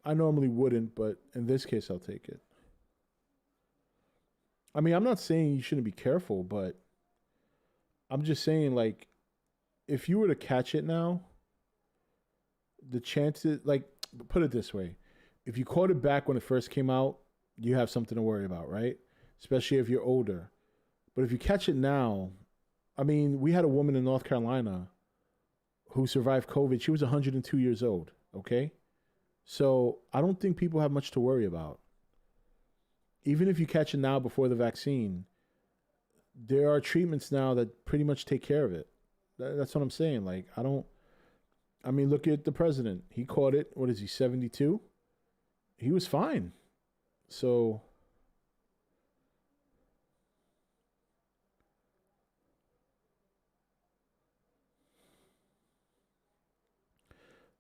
I normally wouldn't, but in this case, I'll take it. I mean, I'm not saying you shouldn't be careful, but I'm just saying, like, if you were to catch it now, the chances, like, put it this way: if you caught it back when it first came out, you have something to worry about, right? Especially if you're older. But if you catch it now, I mean, we had a woman in North Carolina who survived COVID. She was 102 years old, okay? So I don't think people have much to worry about. Even if you catch it now before the vaccine, there are treatments now that pretty much take care of it. That's what I'm saying. Like, I mean, look at the president. He caught it. What is he, 72? He was fine. So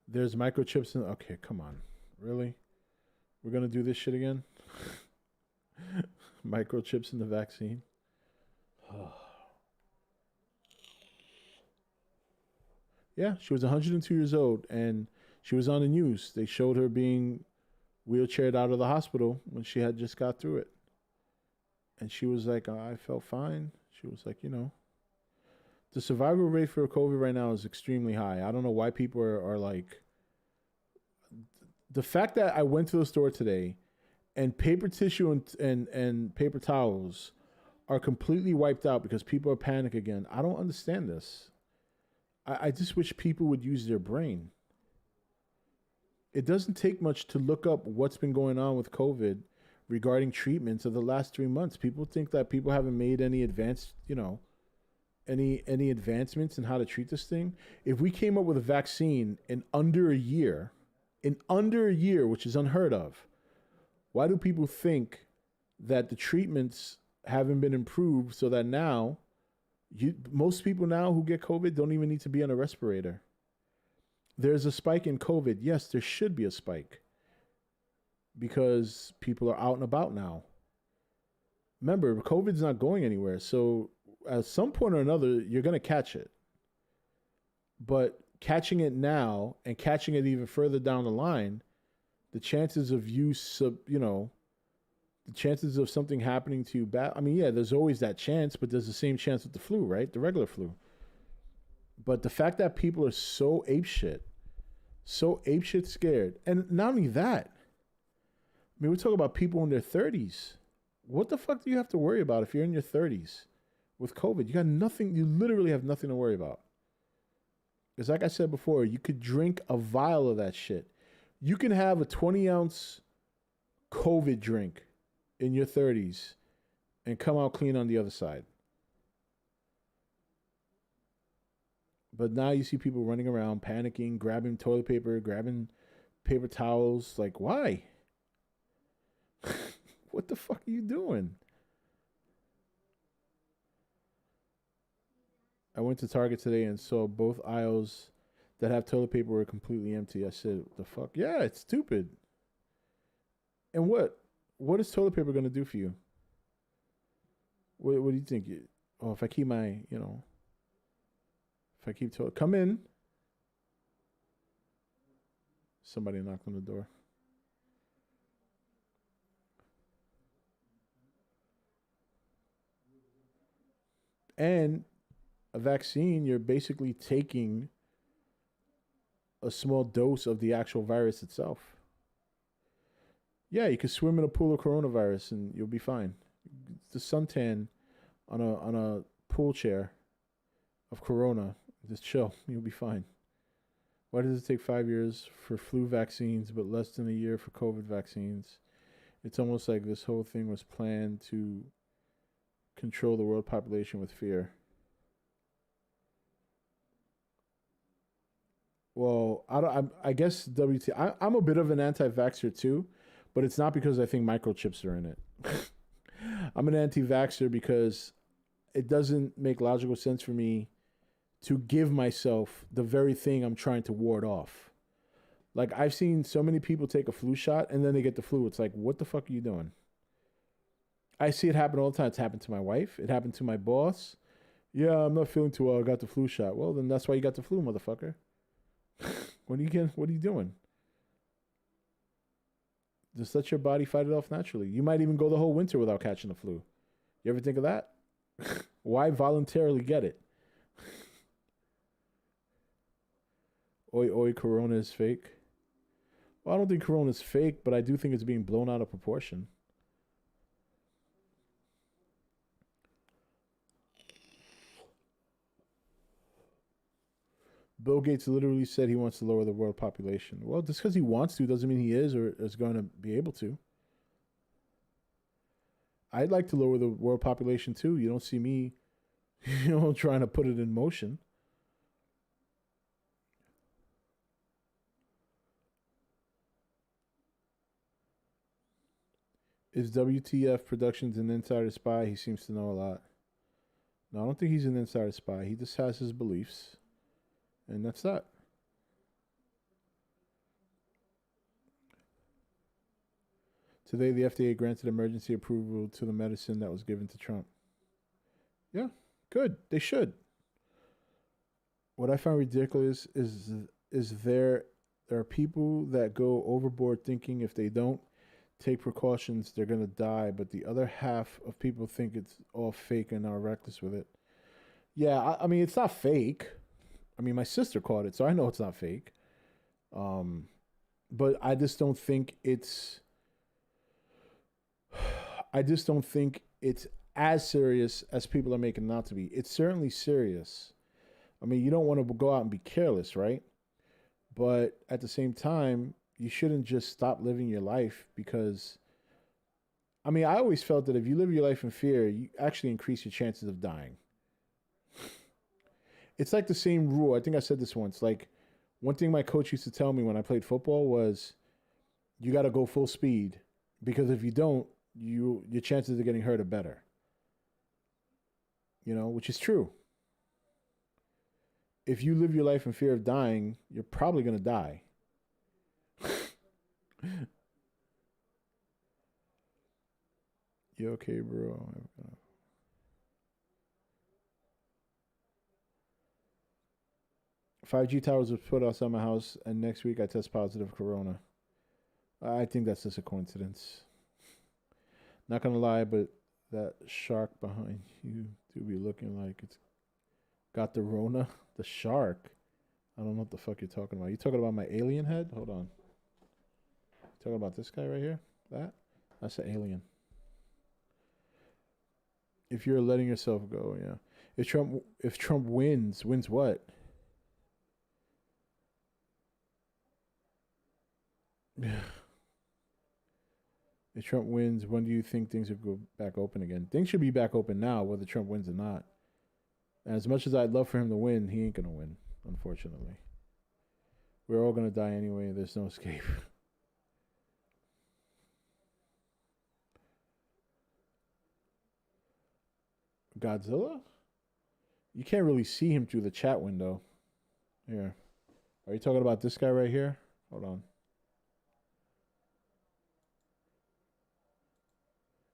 there's microchips in. Okay, come on. Really? We're going to do this shit again? Microchips in the vaccine? Yeah, she was 102 years old and she was on the news. They showed her being wheelchaired out of the hospital when she had just got through it. And she was like, I felt fine. She was like, the survival rate for COVID right now is extremely high. I don't know why people are like, the fact that I went to the store today and paper tissue and paper towels are completely wiped out because people are panic again. I don't understand this. I just wish people would use their brain. It doesn't take much to look up what's been going on with COVID regarding treatments of the last 3 months. People think that people haven't made any advanced, any advancements in how to treat this thing. If we came up with a vaccine in under a year, which is unheard of, why do people think that the treatments haven't been improved so that now most people now who get COVID don't even need to be on a respirator? There's a spike in COVID. Yes, there should be a spike because people are out and about now. Remember, COVID's not going anywhere. So at some point or another, you're going to catch it. But catching it now and catching it even further down the line, the chances of the chances of something happening to you bad. I mean, yeah, there's always that chance, but there's the same chance with the flu, right? The regular flu. But the fact that people are so apeshit scared. And not only that, I mean, we're talking about people in their 30s. What the fuck do you have to worry about if you're in your 30s with COVID? You got nothing. You literally have nothing to worry about. Because like I said before, you could drink a vial of that shit. You can have a 20-ounce COVID drink in your 30s and come out clean on the other side. But now you see people running around, panicking, grabbing toilet paper, grabbing paper towels. Like, why? What the fuck are you doing? I went to Target today and saw both aisles that have toilet paper were completely empty. I said, what the fuck? Yeah, it's stupid. And what is toilet paper going to do for you? What do you think? Oh, if I keep my, if I keep come in. Somebody knocked on the door. And a vaccine, you're basically taking a small dose of the actual virus itself. Yeah, you can swim in a pool of coronavirus and you'll be fine. The suntan on a pool chair of corona, just chill, you'll be fine. Why does it take 5 years for flu vaccines but less than a year for COVID vaccines? It's almost like this whole thing was planned to control the world population with fear. Well, I guess I'm a bit of an anti-vaxxer too, but it's not because I think microchips are in it. I'm an anti-vaxxer because it doesn't make logical sense for me to give myself the very thing I'm trying to ward off. Like, I've seen so many people take a flu shot and then they get the flu. It's like, what the fuck are you doing? I see it happen all the time. It's happened to my wife. It happened to my boss. Yeah, I'm not feeling too well. I got the flu shot. Well, then that's why you got the flu, motherfucker. What are you doing? Just let your body fight it off naturally. You might even go the whole winter without catching the flu. You ever think of that? Why voluntarily get it? Oi, oi, Corona is fake. Well, I don't think Corona is fake, but I do think it's being blown out of proportion. Bill Gates literally said he wants to lower the world population. Well, just because he wants to doesn't mean he is or is going to be able to. I'd like to lower the world population too. You don't see me, trying to put it in motion. Is WTF Productions an insider spy? He seems to know a lot. No, I don't think he's an insider spy. He just has his beliefs. And that's that. Today, the FDA granted emergency approval to the medicine that was given to Trump. Yeah, good. They should. What I find ridiculous is there are people that go overboard thinking if they don't take precautions, they're going to die. But the other half of people think it's all fake and are reckless with it. Yeah, I mean, it's not fake. I mean, my sister caught it, so I know it's not fake. But I just don't think it's as serious as people are making it out to be. It's certainly serious. I mean, you don't want to go out and be careless, right? But at the same time, you shouldn't just stop living your life because, I mean, I always felt that if you live your life in fear, you actually increase your chances of dying. It's like the same rule. I think I said this once. Like, one thing my coach used to tell me when I played football was, you got to go full speed because if you don't, your chances of getting hurt are better. Which is true. If you live your life in fear of dying, you're probably going to die. You okay, bro? 5G towers were put outside my house, and next week I test positive corona. I think that's just a coincidence. Not gonna lie, but that shark behind you do be looking like it's got the Rona. The shark. I don't know what the fuck you're talking about. You talking about my alien head? Hold on. You talking about this guy right here? That's an alien. If you're letting yourself go, yeah. If Trump wins what? If Trump wins, when do you think things will go back open again? Things should be back open now, whether Trump wins or not. And as much as I'd love for him to win, he ain't gonna win, unfortunately. We're all gonna die anyway. There's no escape. Godzilla? You can't really see him through the chat window. Here. Are you talking about this guy right here? Hold on.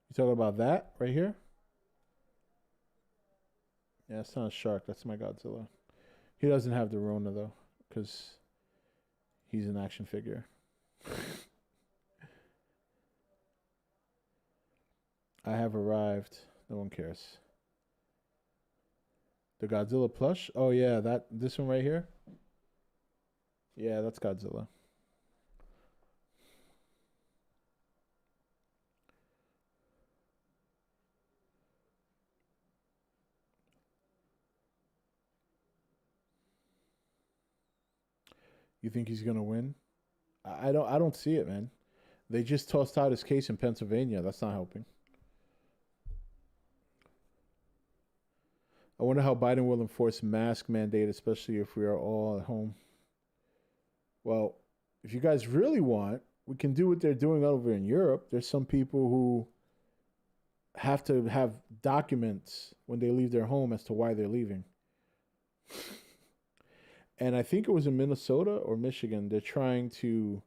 You talking about that right here? Yeah, it's not a shark. That's my Godzilla. He doesn't have the Rona though, because he's an action figure. I have arrived. No one cares. The Godzilla plush? Oh yeah, this one right here? Yeah, that's Godzilla. You think he's gonna win? I don't see it, man. They just tossed out his case in Pennsylvania. That's not helping. I wonder how Biden will enforce mask mandate, especially if we are all at home. Well, if you guys really want, we can do what they're doing over in Europe. There's some people who have to have documents when they leave their home as to why they're leaving. And I think it was in Minnesota or Michigan. They're trying to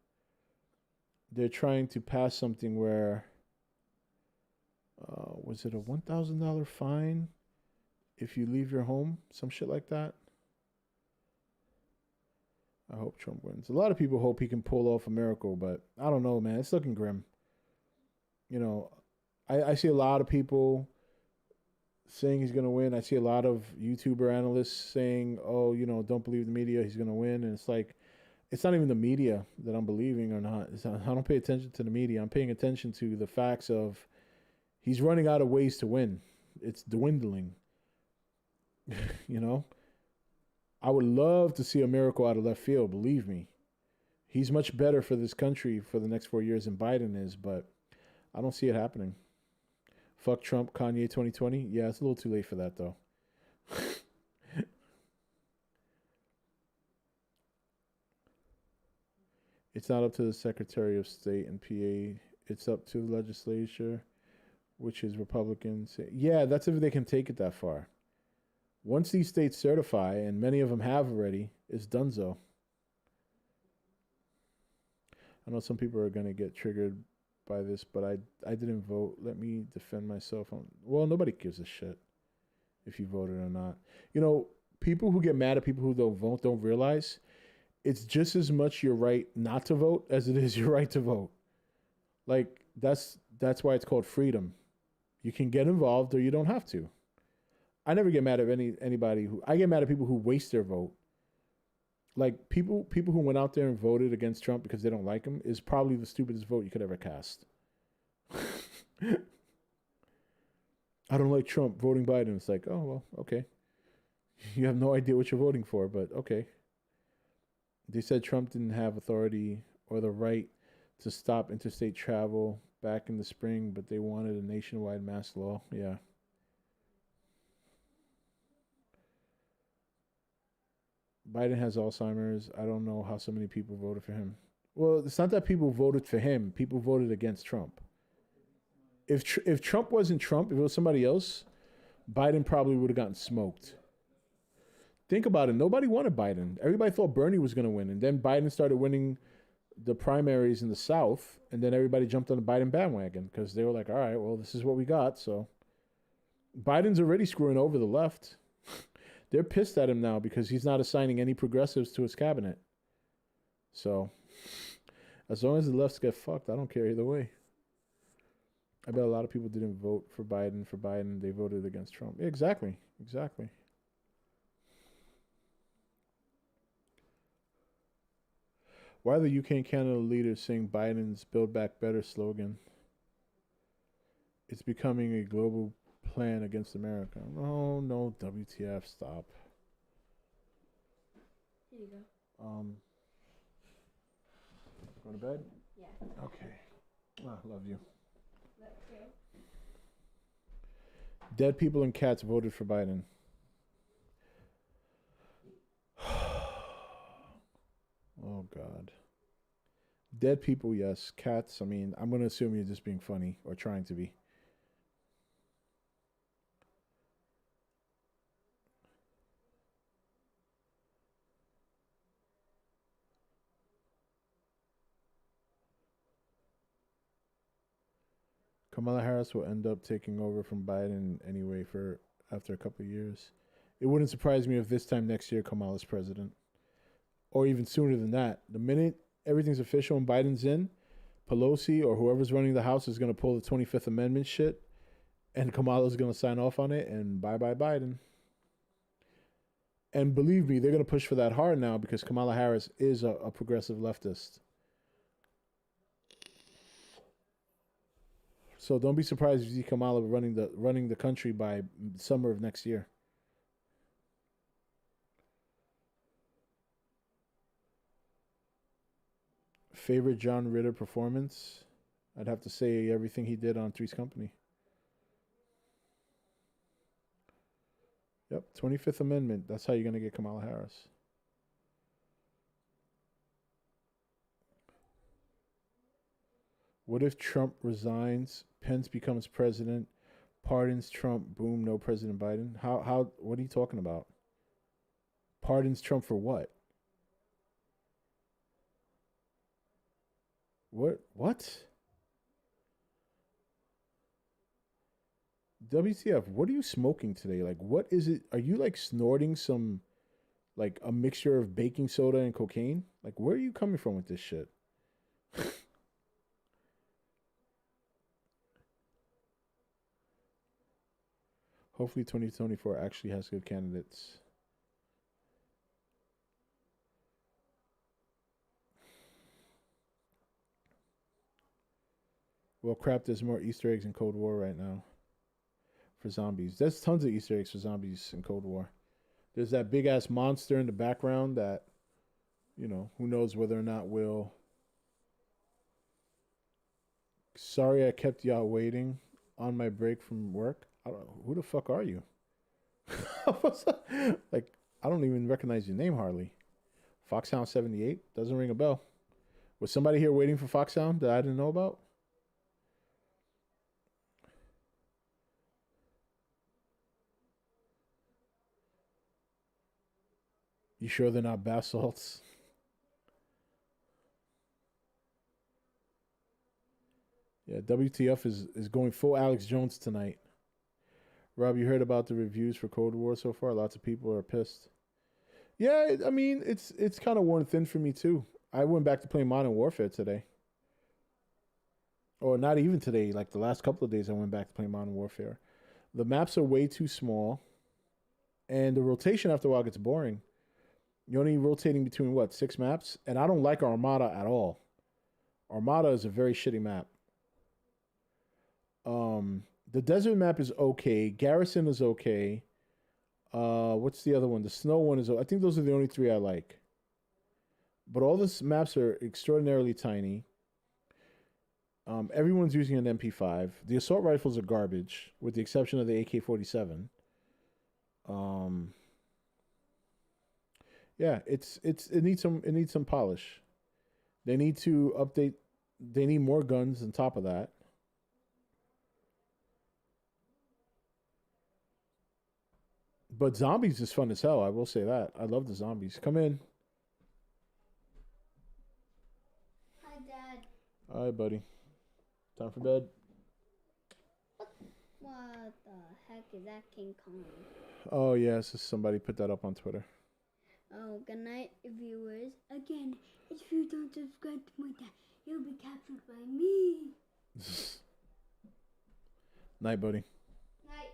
pass something where was it a $1,000 fine if you leave your home, some shit like that. I hope Trump wins. A lot of people hope he can pull off a miracle, but I don't know, man. It's looking grim. You know, I see a lot of people saying he's going to win. I see a lot of YouTuber analysts saying, oh, don't believe the media. He's going to win. And it's like, it's not even the media that I'm believing or not. I don't pay attention to the media. I'm paying attention to the facts of he's running out of ways to win. It's dwindling. I would love to see a miracle out of left field, believe me. He's much better for this country for the next 4 years than Biden is, but I don't see it happening. Fuck Trump, Kanye 2020. Yeah, it's a little too late for that, though. It's not up to the Secretary of State and PA. It's up to the legislature, which is Republicans. Yeah, that's if they can take it that far. Once these states certify, and many of them have already, it's donezo. I know some people are going to get triggered by this, but I didn't vote. Let me defend myself. Well, nobody gives a shit if you voted or not. People who get mad at people who don't vote don't realize it's just as much your right not to vote as it is your right to vote. Like, that's why it's called freedom. You can get involved or you don't have to. I never get mad at anybody I get mad at people who waste their vote. Like people who went out there and voted against Trump because they don't like him is probably the stupidest vote you could ever cast. I don't like Trump, voting Biden. It's like, oh well, okay. You have no idea what you're voting for, but okay. They said Trump didn't have authority or the right to stop interstate travel back in the spring, but they wanted a nationwide mask law. Yeah. Biden has Alzheimer's. I don't know how so many people voted for him. Well, it's not that people voted for him. People voted against Trump. If Trump wasn't Trump, if it was somebody else, Biden probably would have gotten smoked. Think about it. Nobody wanted Biden. Everybody thought Bernie was going to win. And then Biden started winning the primaries in the South. And then everybody jumped on the Biden bandwagon because they were like, all right, well, this is what we got. So Biden's already screwing over the left. They're pissed at him now because he's not assigning any progressives to his cabinet. So as long as the lefts get fucked, I don't care either way. I bet a lot of people didn't vote for Biden. They voted against Trump. Yeah, exactly. Why are the UK and Canada leaders saying Biden's Build Back Better slogan? It's becoming a global plan against America. Oh, no, WTF, stop. Here you go. Going to bed? Yeah. Okay. Ah, love you. Let's go. Dead people and cats voted for Biden. Oh, God. Dead people, yes. Cats, I mean, I'm going to assume you're just being funny or trying to be. Kamala Harris will end up taking over from Biden anyway after a couple of years. It wouldn't surprise me if this time next year Kamala's president, or even sooner than that. The minute everything's official and Biden's in, Pelosi or whoever's running the House is going to pull the 25th Amendment shit, and Kamala's going to sign off on it, and bye-bye Biden. And believe me, they're going to push for that hard now because Kamala Harris is a progressive leftist. So don't be surprised if you see Kamala running the country by summer of next year. Favorite John Ritter performance? I'd have to say everything he did on Three's Company. Yep, 25th Amendment. That's how you're going to get Kamala Harris. What if Trump resigns, Pence becomes president, pardons Trump, boom, no President Biden? What are you talking about? Pardons Trump for what? What? WTF, what are you smoking today? Like, what is it? Are you like snorting some, like a mixture of baking soda and cocaine? Like, where are you coming from with this shit? Hopefully 2024 actually has good candidates. Well, crap, there's more Easter eggs in Cold War right now for zombies. There's tons of Easter eggs for zombies in Cold War. There's that big-ass monster in the background that, you know, who knows whether or not will... Sorry I kept y'all waiting on my break from work. I don't know. Who the fuck are you? Like, I don't even recognize your name hardly. Foxhound 78? Doesn't ring a bell. Was somebody here waiting for Foxhound that I didn't know about? You sure they're not bath salts? Yeah, WTF is going full Alex Jones tonight. Rob, you heard about the reviews for Cold War so far? Lots of people are pissed. Yeah, I mean, it's kind of worn thin for me too. I went back to playing Modern Warfare today. Or not even today, like the last couple of days I went back to play Modern Warfare. The maps are way too small. And the rotation after a while gets boring. You're only rotating between, 6 maps? And I don't like Armada at all. Armada is a very shitty map. The desert map is okay. Garrison is okay. What's the other one? The snow one is... I think those are the only 3 I like. But all the maps are extraordinarily tiny. Everyone's using an MP5. The assault rifles are garbage, with the exception of the AK-47. Yeah, it needs some polish. They need to update. They need more guns on top of that. But zombies is fun as hell. I will say that. I love the zombies. Come in. Hi, Dad. All right, buddy. Time for bed. What the heck is that, King Kong? Oh yes, somebody put that up on Twitter. Oh, good night, viewers. Again, if you don't subscribe to my dad, you'll be captured by me. Night, buddy. Night.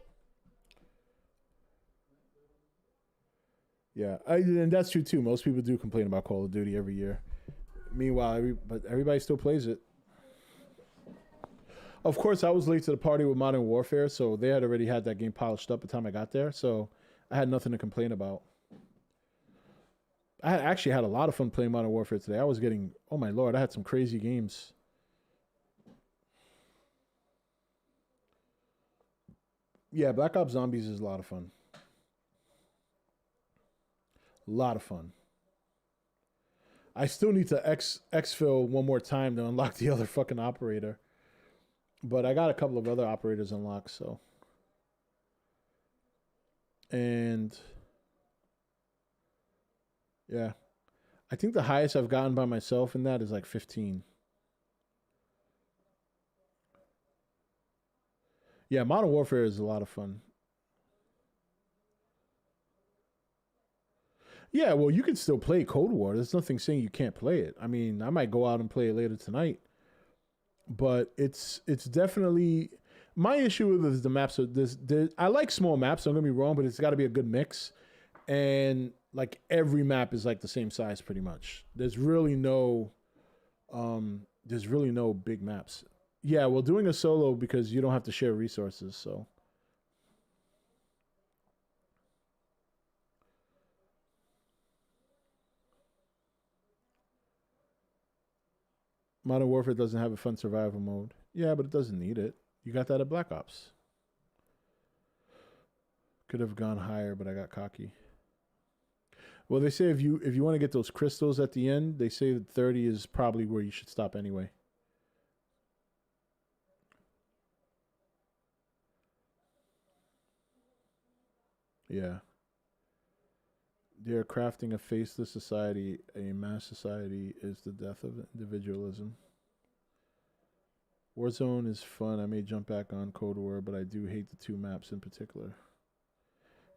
Yeah, and that's true too. Most people do complain about Call of Duty every year. Meanwhile, but everybody still plays it. Of course, I was late to the party with Modern Warfare, so they had already had that game polished up by the time I got there, so I had nothing to complain about. I actually had a lot of fun playing Modern Warfare today. I was getting, oh my lord, I had some crazy games. Yeah, Black Ops Zombies is a lot of fun. A lot of fun. I still need to exfil one more time to unlock the other fucking operator. But I got a couple of other operators unlocked, so. And yeah. I think the highest I've gotten by myself in that is like 15. Yeah, Modern Warfare is a lot of fun. Yeah, well, you can still play Cold War. There's nothing saying you can't play it. I mean, I might go out and play it later tonight, but it's definitely my issue with it is the maps. Are I like small maps. Don't get me wrong, but it's got to be a good mix, and like every map is like the same size pretty much. There's really no big maps. Yeah, well, doing a solo because you don't have to share resources, so. Modern Warfare doesn't have a fun survival mode. Yeah, but it doesn't need it. You got that at Black Ops. Could have gone higher, but I got cocky. Well, they say if you want to get those crystals at the end, they say that 30 is probably where you should stop anyway. Yeah. They're crafting a faceless society. A mass society is the death of individualism. Warzone is fun. I may jump back on Cold War, but I do hate the two maps in particular.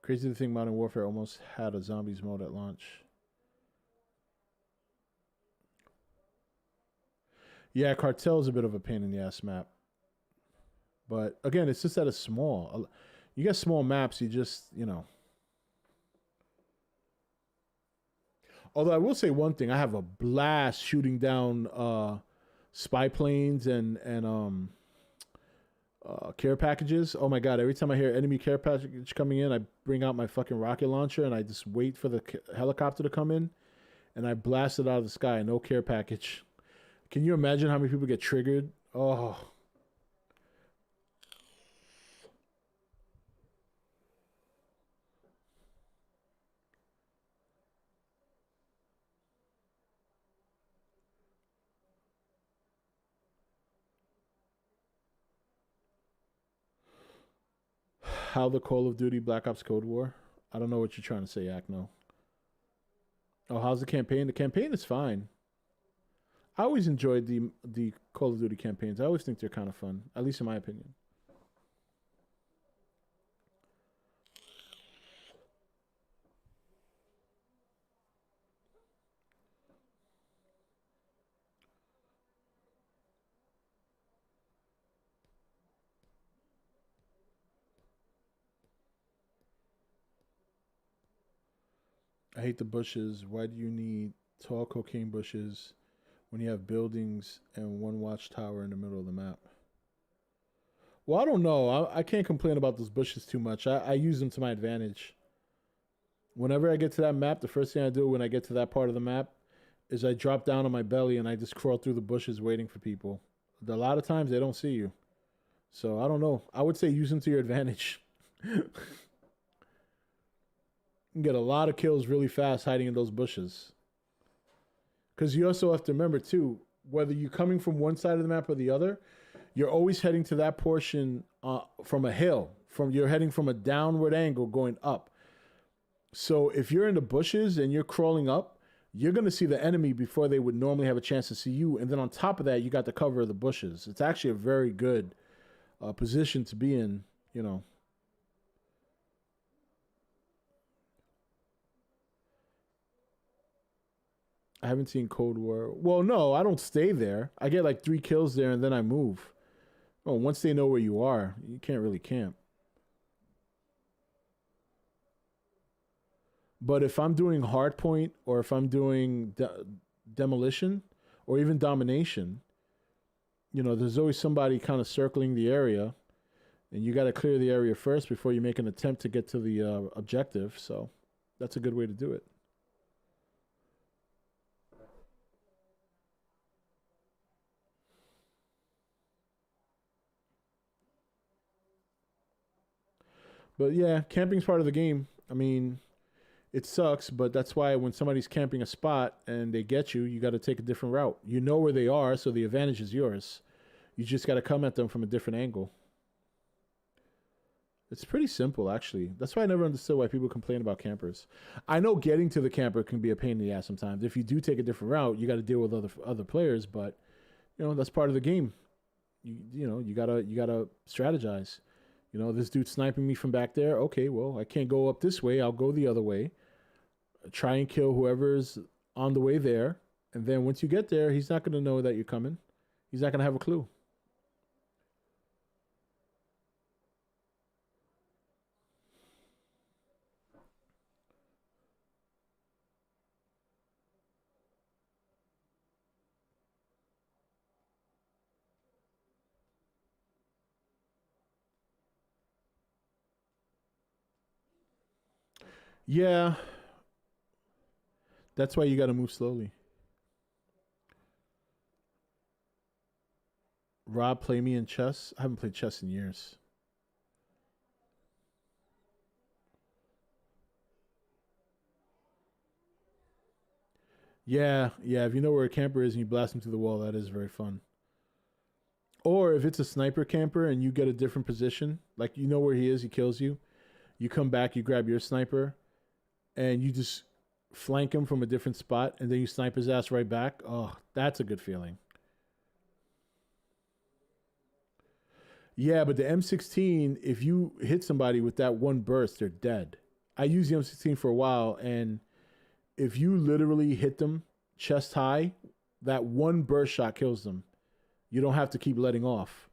Crazy to think Modern Warfare almost had a zombies mode at launch. Yeah, Cartel is a bit of a pain in the ass map. But again, it's just that it's small. You get small maps, you just, you know. Although I will say one thing, I have a blast shooting down spy planes and care packages. Oh my god! Every time I hear enemy care package coming in, I bring out my fucking rocket launcher and I just wait for the helicopter to come in, and I blast it out of the sky. No care package. Can you imagine how many people get triggered? Oh. How the Call of Duty Black Ops Cold War? I don't know what you're trying to say, Akno. Oh, how's the campaign? The campaign is fine. I always enjoyed the Call of Duty campaigns. I always think they're kind of fun, at least in my opinion. I hate the bushes. Why do you need tall cocaine bushes when you have buildings and one watchtower in the middle of the map? Well, I don't know. I can't complain about those bushes too much. I use them to my advantage. Whenever I get to that map, the first thing I do when I get to that part of the map is I drop down on my belly and I just crawl through the bushes waiting for people. A lot of times they don't see you. So I don't know. I would say use them to your advantage. You can get a lot of kills really fast hiding in those bushes. Because you also have to remember, too, whether you're coming from one side of the map or the other, you're always heading to that portion from a hill. You're heading from a downward angle going up. So if you're in the bushes and you're crawling up, you're going to see the enemy before they would normally have a chance to see you. And then on top of that, you got the cover of the bushes. It's actually a very good position to be in, you know. I haven't seen Cold War. Well, no, I don't stay there. I get like 3 kills there and then I move. Oh, once they know where you are, you can't really camp. But if I'm doing hardpoint or if I'm doing demolition or even domination, you know, there's always somebody kind of circling the area, and you got to clear the area first before you make an attempt to get to the objective. So that's a good way to do it. But yeah, camping's part of the game. I mean, it sucks, but that's why when somebody's camping a spot and they get you, you got to take a different route. You know where they are, so the advantage is yours. You just got to come at them from a different angle. It's pretty simple, actually. That's why I never understood why people complain about campers. I know getting to the camper can be a pain in the ass sometimes. If you do take a different route, you got to deal with other players, but you know that's part of the game. You gotta strategize. You know, this dude's sniping me from back there. Okay, well, I can't go up this way. I'll go the other way. try and kill whoever's on the way there. And then once you get there, he's not going to know that you're coming. He's not going to have a clue. Yeah. That's why you got to move slowly. Rob, play me in chess. I haven't played chess in years. Yeah, yeah. If you know where a camper is and you blast him through the wall, that is very fun. Or if it's a sniper camper and you get a different position, like you know where he is, he kills you. You come back, you grab your sniper, and you just flank him from a different spot, and then you snipe his ass right back. Oh, that's a good feeling. Yeah, but the M16, if you hit somebody with that one burst, they're dead. I used the M16 for a while, and if you literally hit them chest high, that one burst shot kills them. You don't have to keep letting off.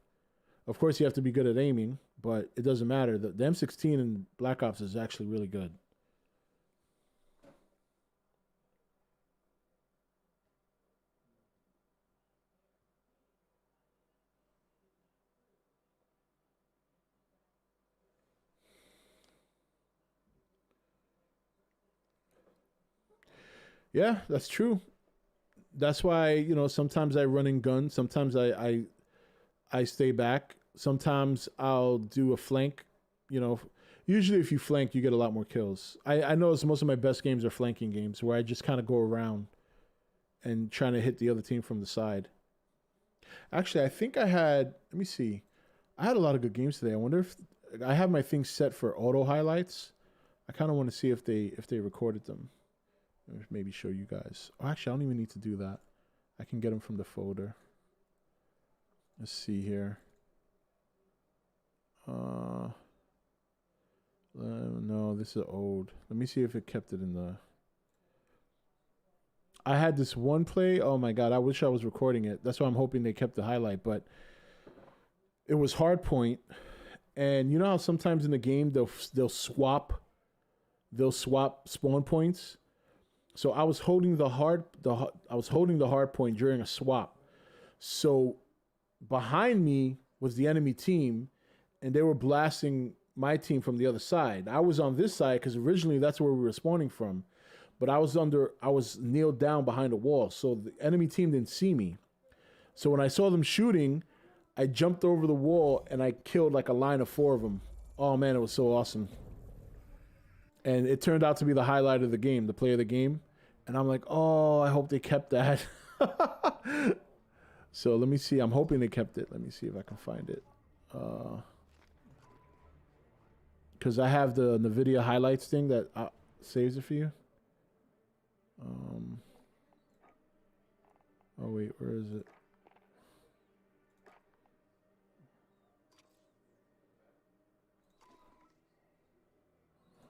Of course, you have to be good at aiming, but it doesn't matter. The M16 in Black Ops is actually really good. Yeah, that's true. That's why, sometimes I run and gun. Sometimes I stay back. Sometimes I'll do a flank. You know, usually if you flank, you get a lot more kills. I notice most of my best games are flanking games where I just kind of go around and trying to hit the other team from the side. Actually, I think I had. Let me see. I had a lot of good games today. I wonder if I have my things set for auto highlights. I kind of want to see if they recorded them. Maybe show you guys. Oh, actually, I don't even need to do that. I can get them from the folder. Let's see here. No, this is old. Let me see if it kept it in the. I had this one play. Oh my god, I wish I was recording it. That's why I'm hoping they kept the highlight. But it was hard point, and you know how sometimes in the game they'll swap spawn points. So I was holding the hard point during a swap. So behind me was the enemy team, and they were blasting my team from the other side. I was on this side because originally that's where we were spawning from, but I was kneeled down behind a wall, so the enemy team didn't see me. So when I saw them shooting, I jumped over the wall and I killed like a line of 4 of them. Oh man, it was so awesome. And it turned out to be the highlight of the game, the play of the game. And I'm like, oh, I hope they kept that. So let me see. I'm hoping they kept it. Let me see if I can find it. Because I have the NVIDIA highlights thing that saves it for you. Oh, wait, where is it?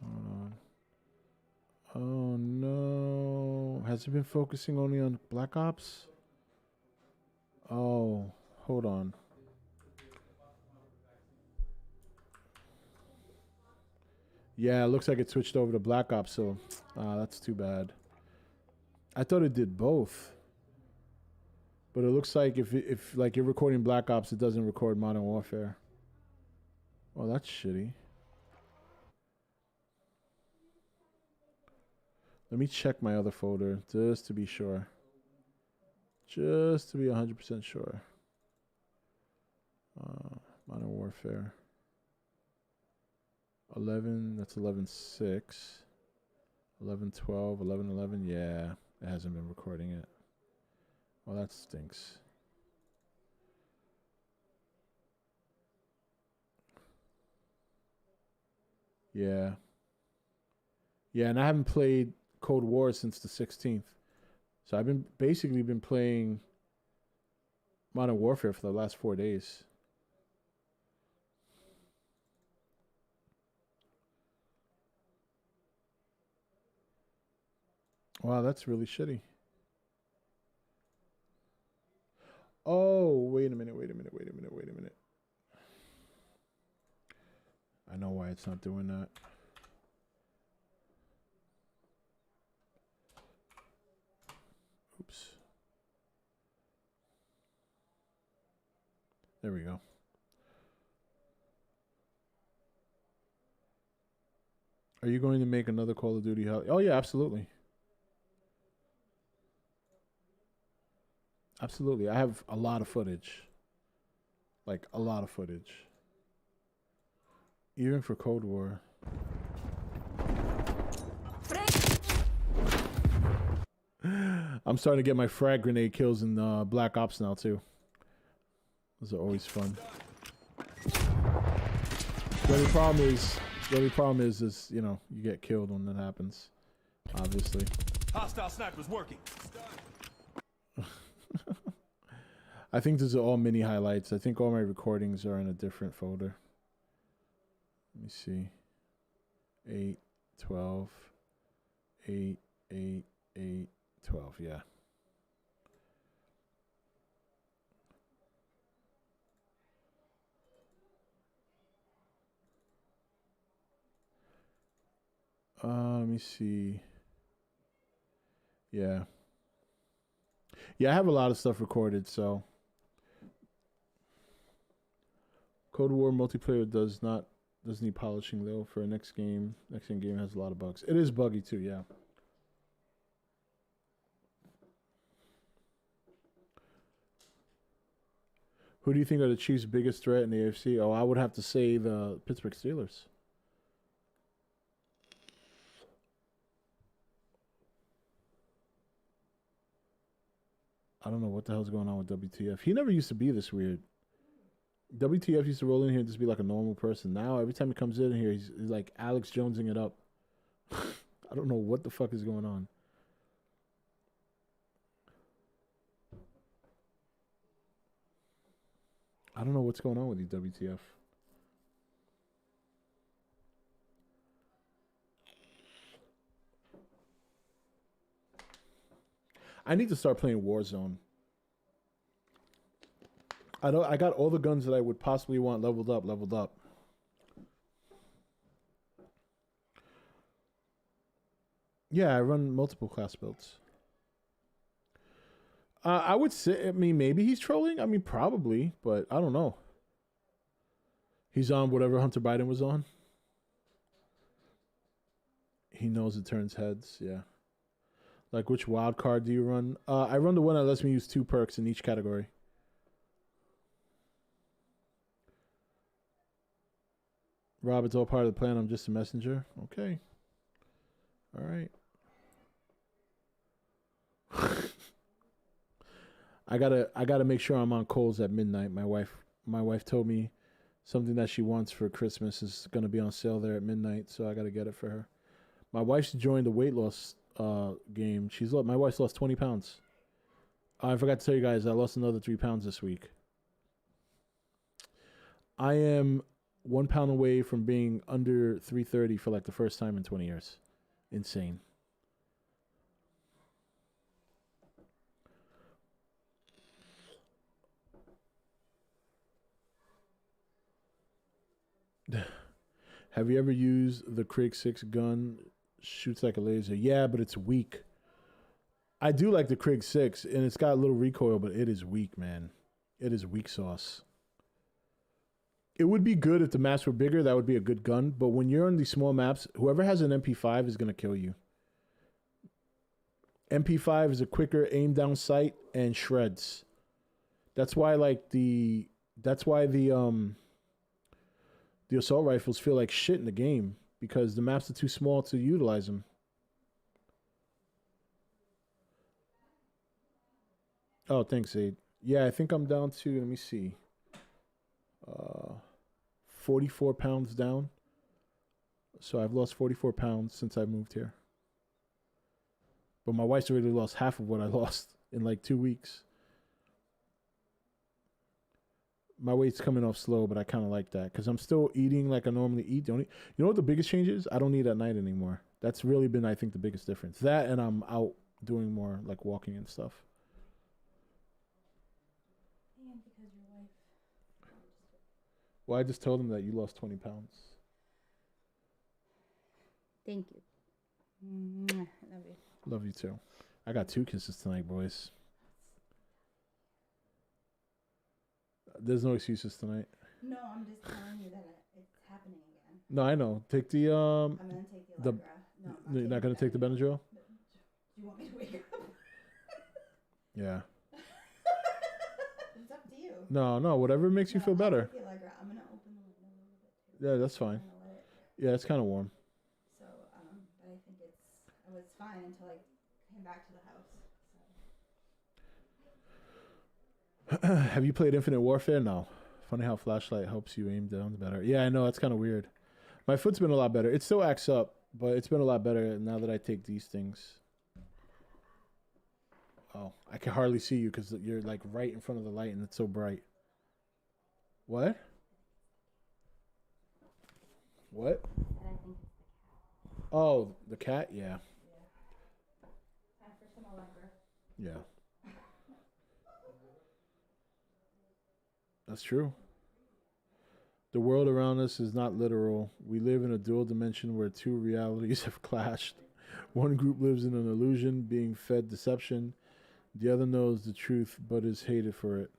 Hold on. Oh no. Has it been focusing only on Black Ops? Oh, hold on. Yeah, it looks like it switched over to Black Ops, so that's too bad. I thought it did both. But it looks like if like you're recording Black Ops, it doesn't record Modern Warfare. Oh, that's shitty. Let me check my other folder just to be sure. Just to be 100% sure. Modern Warfare. 11, that's 11.6. 11.12, 11.11, yeah. It hasn't been recording it. Well, that stinks. Yeah. Yeah, and I haven't played Cold War since the 16th. So I've basically been playing Modern Warfare for the last 4 days. Wow, that's really shitty. Oh, wait a minute. I know why it's not doing that. Oops. There we go. Are you going to make another Call of Duty? Oh, yeah, absolutely. Absolutely. I have a lot of footage. Like, a lot of footage. Even for Cold War. I'm starting to get my frag grenade kills in Black Ops now, too. Those are always fun. The only problem is, you know, you get killed when that happens. Obviously. Hostile snipers working. I think these are all mini highlights. I think all my recordings are in a different folder. Let me see. 8, 12, 8, 8, 8, 12, yeah. Let me see. Yeah. Yeah, I have a lot of stuff recorded, so. Cold War multiplayer doesn't need polishing though for a next game. Next game has a lot of bugs. It is buggy too, yeah. Who do you think are the Chiefs' biggest threat in the AFC? Oh, I would have to say the Pittsburgh Steelers. I don't know what the hell's going on with WTF. He never used to be this weird. WTF used to roll in here and just be like a normal person. Now, every time he comes in here, he's like Alex Jonesing it up. I don't know what the fuck is going on. I don't know what's going on with these WTF. I need to start playing Warzone. I got all the guns that I would possibly want leveled up. Yeah, I run multiple class builds. I would say, I mean, maybe he's trolling. I mean, probably, but I don't know. He's on whatever Hunter Biden was on. He knows it turns heads, yeah. Like, which wild card do you run? I run the one that lets me use 2 perks in each category. Rob, it's all part of the plan. I'm just a messenger. Okay. All right. I gotta make sure I'm on Kohl's at midnight. My wife told me something that she wants for Christmas is gonna be on sale there at midnight, so I gotta get it for her. My wife's joined the weight loss game. My wife's lost 20 pounds. I forgot to tell you guys, I lost another 3 pounds this week. I am 1 pound away from being under 330 for like the first time in 20 years. Insane. Have you ever used the Krig 6 gun? Shoots like a laser. Yeah, but it's weak. I do like the Krig 6, and it's got a little recoil, but it is weak, man. It is weak sauce. It would be good if the maps were bigger. That would be a good gun. But when you're on these small maps, whoever has an MP5 is going to kill you. MP5 is a quicker aim down sight and shreds. That's why the assault rifles feel like shit in the game because the maps are too small to utilize them. Oh, thanks, Aid. Yeah, I think I'm down to, let me see, 44 pounds down. So I've lost 44 pounds since I moved here. But my wife's already lost half of what I lost in like 2 weeks. My weight's coming off slow, but I kind of like that because I'm still eating like I normally eat. You know what the biggest change is? I don't eat at night anymore. That's really been, I think, the biggest difference. That and I'm out doing more like walking and stuff. And because your wife. Well, I just told him that you lost 20 pounds. Thank you. Mwah. I love you. Love you too. I got 2 kisses tonight, boys. There's no excuses tonight. No, I'm just telling you that it's happening again. No, I know. Take the I'm gonna take the the- Allegra. No, you're not gonna take the Benadryl? Do you want me to wake up? Yeah. It's up to you. No, whatever makes you feel I'll better. take the Allegra. I'm gonna open the window a little bit too. Yeah, that's fine. I'm gonna let it. Yeah, it's kind of warm. So, but I think it was fine until I came back to the house. So. Have you played Infinite Warfare? No. Funny how flashlight helps you aim down better. Yeah, I know. It's kind of weird. My foot's been a lot better. It still acts up, but it's been a lot better now that I take these things. Oh, I can hardly see you because you're like right in front of the light and it's so bright. What? What? And I think it's the cat. Oh, the cat? Yeah. Time for some Allegra. Yeah. That's true. The world around us is not literal. We live in a dual dimension where 2 realities have clashed. One group lives in an illusion, being fed deception. The other knows the truth, but is hated for it.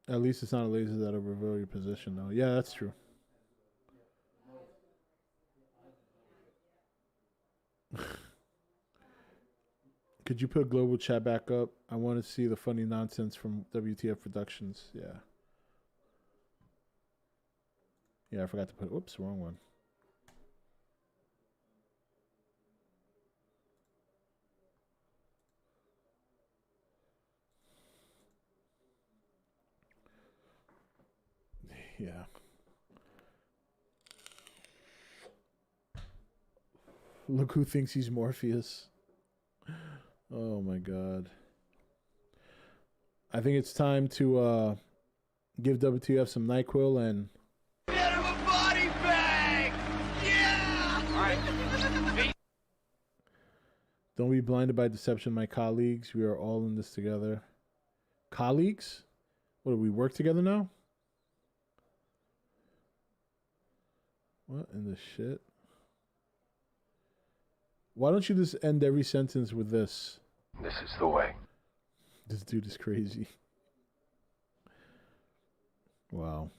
At least it's not a laser that'll reveal your position, though. Yeah, that's true. Could you put global chat back up? I want to see the funny nonsense from WTF Productions. Yeah. Yeah, I forgot to put. Whoops, wrong one. Yeah. Look who thinks he's Morpheus. Oh my god. I think it's time to give WTF some NyQuil and Get him a body bag! Yeah! Alright. don't be blinded by deception, my colleagues. We are all in this together. Colleagues? What, do we work together now? What in the shit? Why don't you just end every sentence with this? This is the way. This dude is crazy. Wow.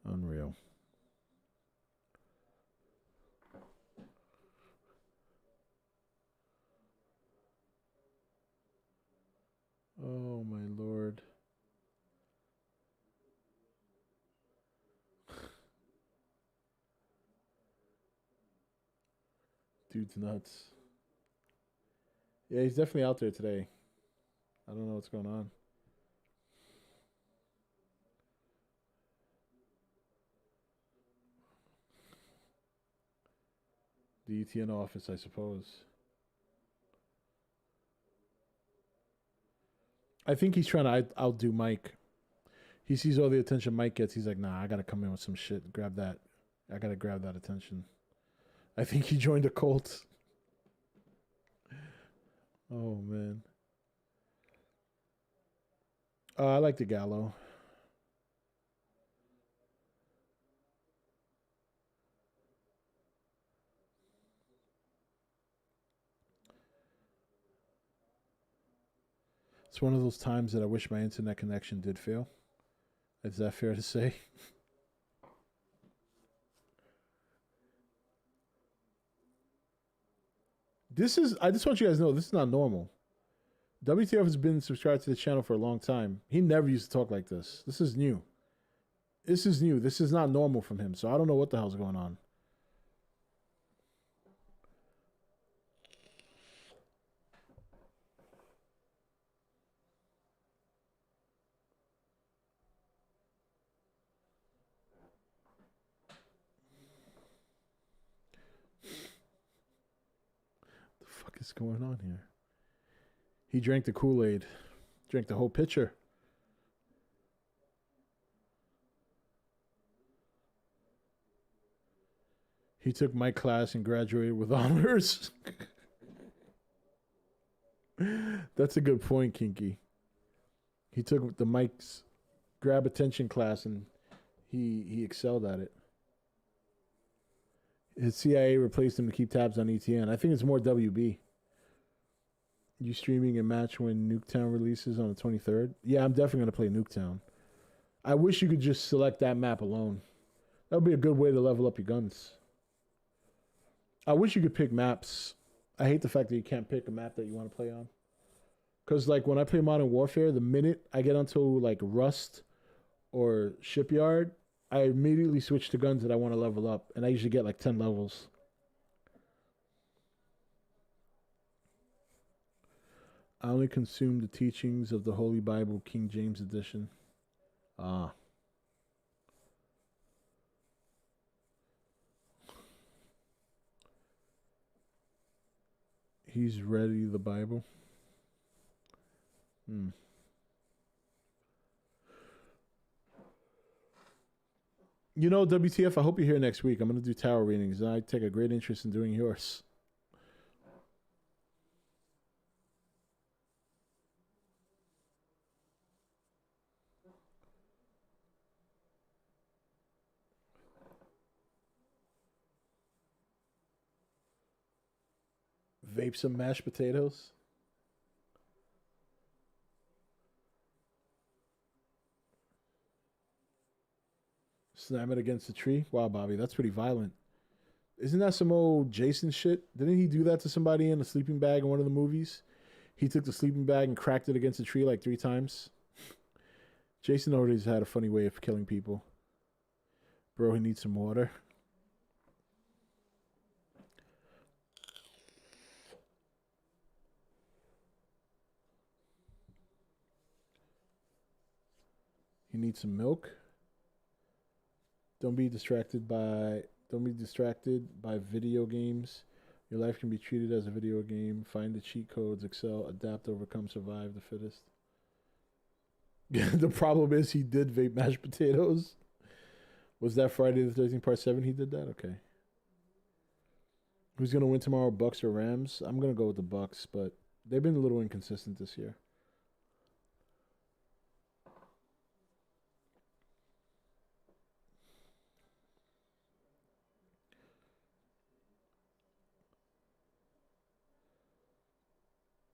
Unreal. Oh my lord. Dude's nuts. Yeah, he's definitely out there today. I don't know what's going on. The E.T.N office, I suppose. I think he's trying to outdo Mike. He sees all the attention Mike gets. He's like, nah, I gotta come in with some shit. Grab that. I gotta grab that attention. I think he joined a cult. Oh, man. I like the Gallo. It's one of those times that I wish my internet connection did fail. Is that fair to say? I just want you guys to know, this is not normal. WTF has been subscribed to the channel for a long time. He never used to talk like this. This is new. This is new. This is not normal from him. So I don't know what the hell's going on. fuck is going on here? He drank the Kool-Aid. Drank the whole pitcher. He took my class and graduated with honors. That's a good point, Kinky. He took the Mike's grab attention class and he excelled at it. His CIA replaced him to keep tabs on E.T.N. I think it's more WB. You streaming a match when Nuketown releases on the 23rd? Yeah, I'm definitely going to play Nuketown. I wish you could just select that map alone. That would be a good way to level up your guns. I wish you could pick maps. I hate the fact that you can't pick a map that you want to play on. Because, like, when I play Modern Warfare, the minute I get onto, like, Rust or Shipyard, I immediately switch to guns that I want to level up. And I usually get, like, 10 levels. I only consume the teachings of the Holy Bible, King James Edition. Ah. He's ready, the Bible. You know, WTF, I hope you're here next week. I'm going to do tower readings, and I take a great interest in doing yours. Vape some mashed potatoes. Slam it against the tree. Wow, Bobby, that's pretty violent. Isn't that some old Jason shit? Didn't he do that to somebody in a sleeping bag in one of the movies? He took the sleeping bag and cracked it against a tree like 3 times. Jason always had a funny way of killing people. Bro, he needs some water. He needs some milk. Don't be distracted by video games. Your life can be treated as a video game. Find the cheat codes, excel, adapt, overcome, survive the fittest. The problem is he did vape mashed potatoes. Was that Friday the 13th part 7 he did that? Okay. Who's going to win tomorrow, Bucks or Rams? I'm going to go with the Bucks, but they've been a little inconsistent this year.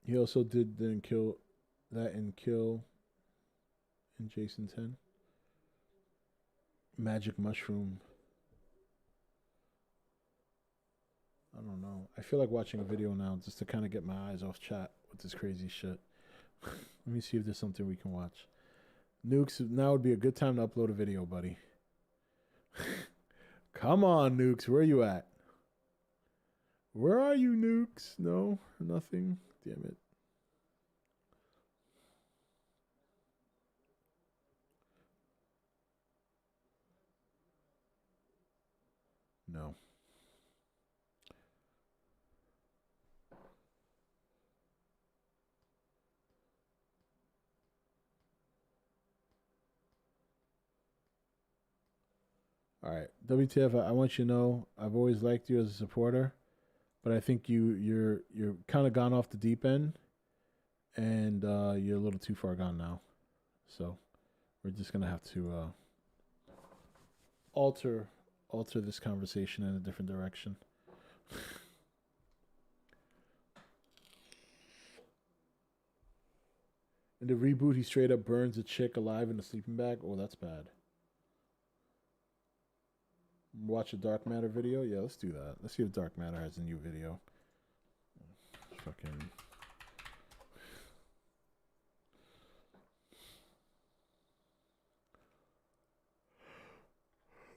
He also did then kill in Jason 10. Magic mushroom. I don't know. I feel like watching a video now just to kind of get my eyes off chat with this crazy shit. Let me see if there's something we can watch. Nukes, now would be a good time to upload a video, buddy. Come on, Nukes. Where are you at? Where are you, Nukes? No, nothing. Damn it. No. All right, WTF, I want you to know I've always liked you as a supporter, but I think you're kind of gone off the deep end, and you're a little too far gone now. So we're just gonna have to alter this conversation in a different direction. In the reboot, he straight up burns a chick alive in a sleeping bag. Oh, that's bad. Watch a Dark Matter video? Yeah, let's do that. Let's see if Dark Matter has a new video. Fucking...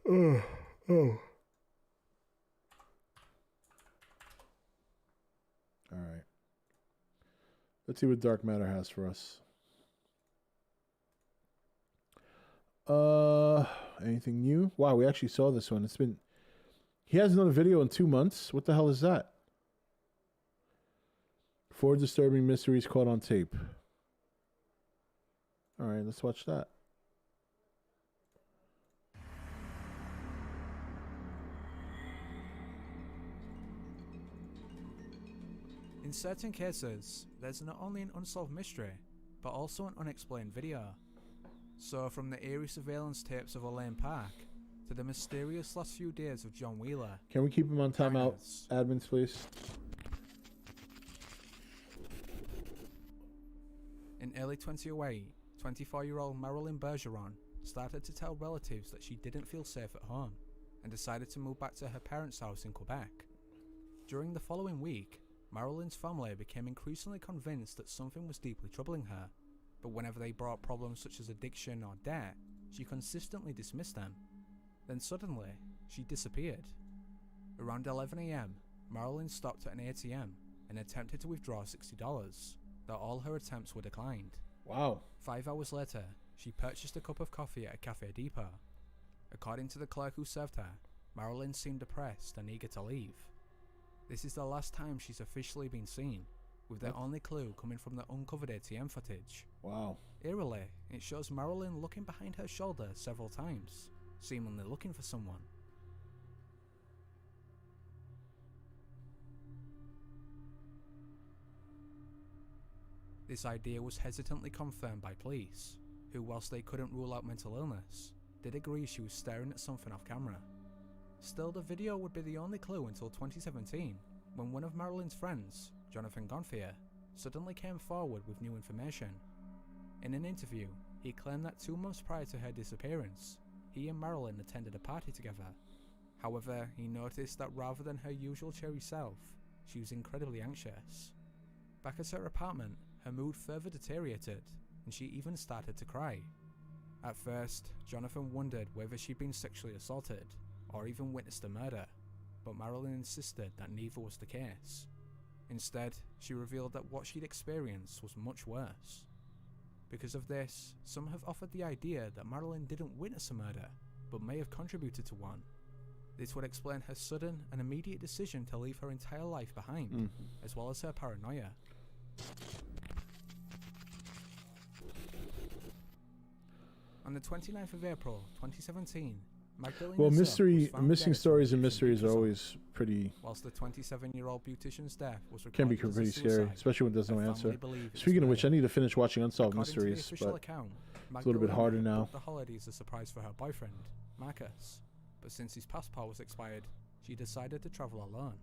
Oh. Alright. Let's see what Dark Matter has for us. Anything new? Wow, we actually saw this one. He hasn't done a video in 2 months. What the hell is that? 4 disturbing mysteries caught on tape. All right, let's watch that. In certain cases, there's not only an unsolved mystery, but also an unexplained video. So from the eerie surveillance tapes of Elaine Park, to the mysterious last few days of John Wheeler. Can we keep him on timeout, admins, please? In early 2008, 24-year-old Marilyn Bergeron started to tell relatives that she didn't feel safe at home, and decided to move back to her parents' house in Quebec. During the following week, Marilyn's family became increasingly convinced that something was deeply troubling her, but whenever they brought problems such as addiction or debt, she consistently dismissed them. Then suddenly, she disappeared. Around 11 AM, Marilyn stopped at an ATM and attempted to withdraw $60, though all her attempts were declined. Wow. 5 hours later, she purchased a cup of coffee at a cafe depot. According to the clerk who served her, Marilyn seemed depressed and eager to leave. This is the last time she's officially been seen, with their only clue coming from the uncovered ATM footage. Wow. Eerily, it shows Marilyn looking behind her shoulder several times, seemingly looking for someone. This idea was hesitantly confirmed by police, who, whilst they couldn't rule out mental illness, did agree she was staring at something off camera. Still, the video would be the only clue until 2017, when one of Marilyn's friends, Jonathan Gonfier, suddenly came forward with new information. In an interview, he claimed that 2 months prior to her disappearance, he and Marilyn attended a party together. However, he noticed that rather than her usual cheery self, she was incredibly anxious. Back at her apartment, her mood further deteriorated, and she even started to cry. At first, Jonathan wondered whether she'd been sexually assaulted, or even witnessed a murder, but Marilyn insisted that neither was the case. Instead, she revealed that what she'd experienced was much worse. Because of this, some have offered the idea that Marilyn didn't witness a murder, but may have contributed to one. This would explain her sudden and immediate decision to leave her entire life behind, as well as her paranoia. On the 29th of April, 2017, Magdalena Well, Zook missing was found stories dead and at mysteries are Beacon always pretty. Whilst the 27-year-old beautician's death was Can be recorded as a pretty scary, suicide, especially when there's no her answer. family believe it was Speaking of which, I murder. need to finish watching Unsolved According to the Mysteries, official but account, it's a little bit harder Magdalena now. booked the holiday as a surprise for her boyfriend, Marcus, but since his passport was expired, she decided to travel alone.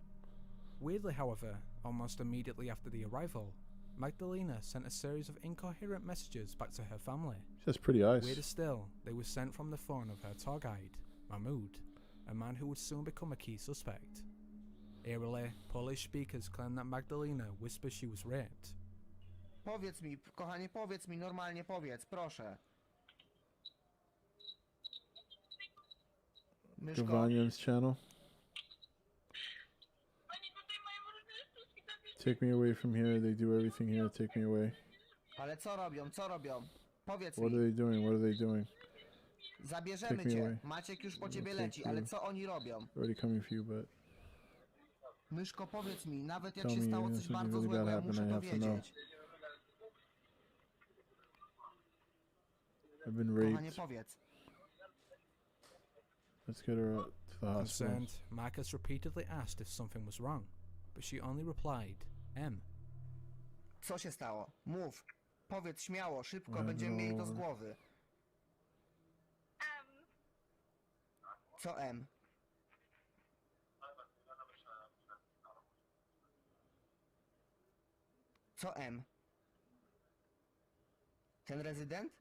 Weirdly, however, almost immediately after the arrival, Magdalena sent a series of incoherent messages back to her family. She has pretty eyes. Weirder still, they were sent from the phone of her tour guide, Mahmoud, a man who would soon become a key suspect. Eerily, Polish speakers claim that Magdalena whispered she was raped. Powiedz mi, kochanie, powiedz mi, normalnie powiedz, proszę. Myszko, Gavanyan's channel. Take me away from here. They do everything here. Take me away. ale co robią, co robią? Powiedz What are mi, they doing? What are they doing? zabierzemy Take me cię. away. Maciek już po ciebie Take leci, ale you. co oni robią? Already coming for you, but Myszko, powiedz mi, nawet jak Tell się me, stało if coś something bardzo really złego, bad ja happened, muszę I to have to know. wiedzieć. I've been Kochanie, raped. powiedz. Let's get her out to the hospital. Concerned, Marcus repeatedly asked if something was wrong, but she only replied, M. Co się stało? Mów. Powiedz śmiało, szybko, I będziemy mieli to z know. głowy. Co M? Co M? Ten rezydent?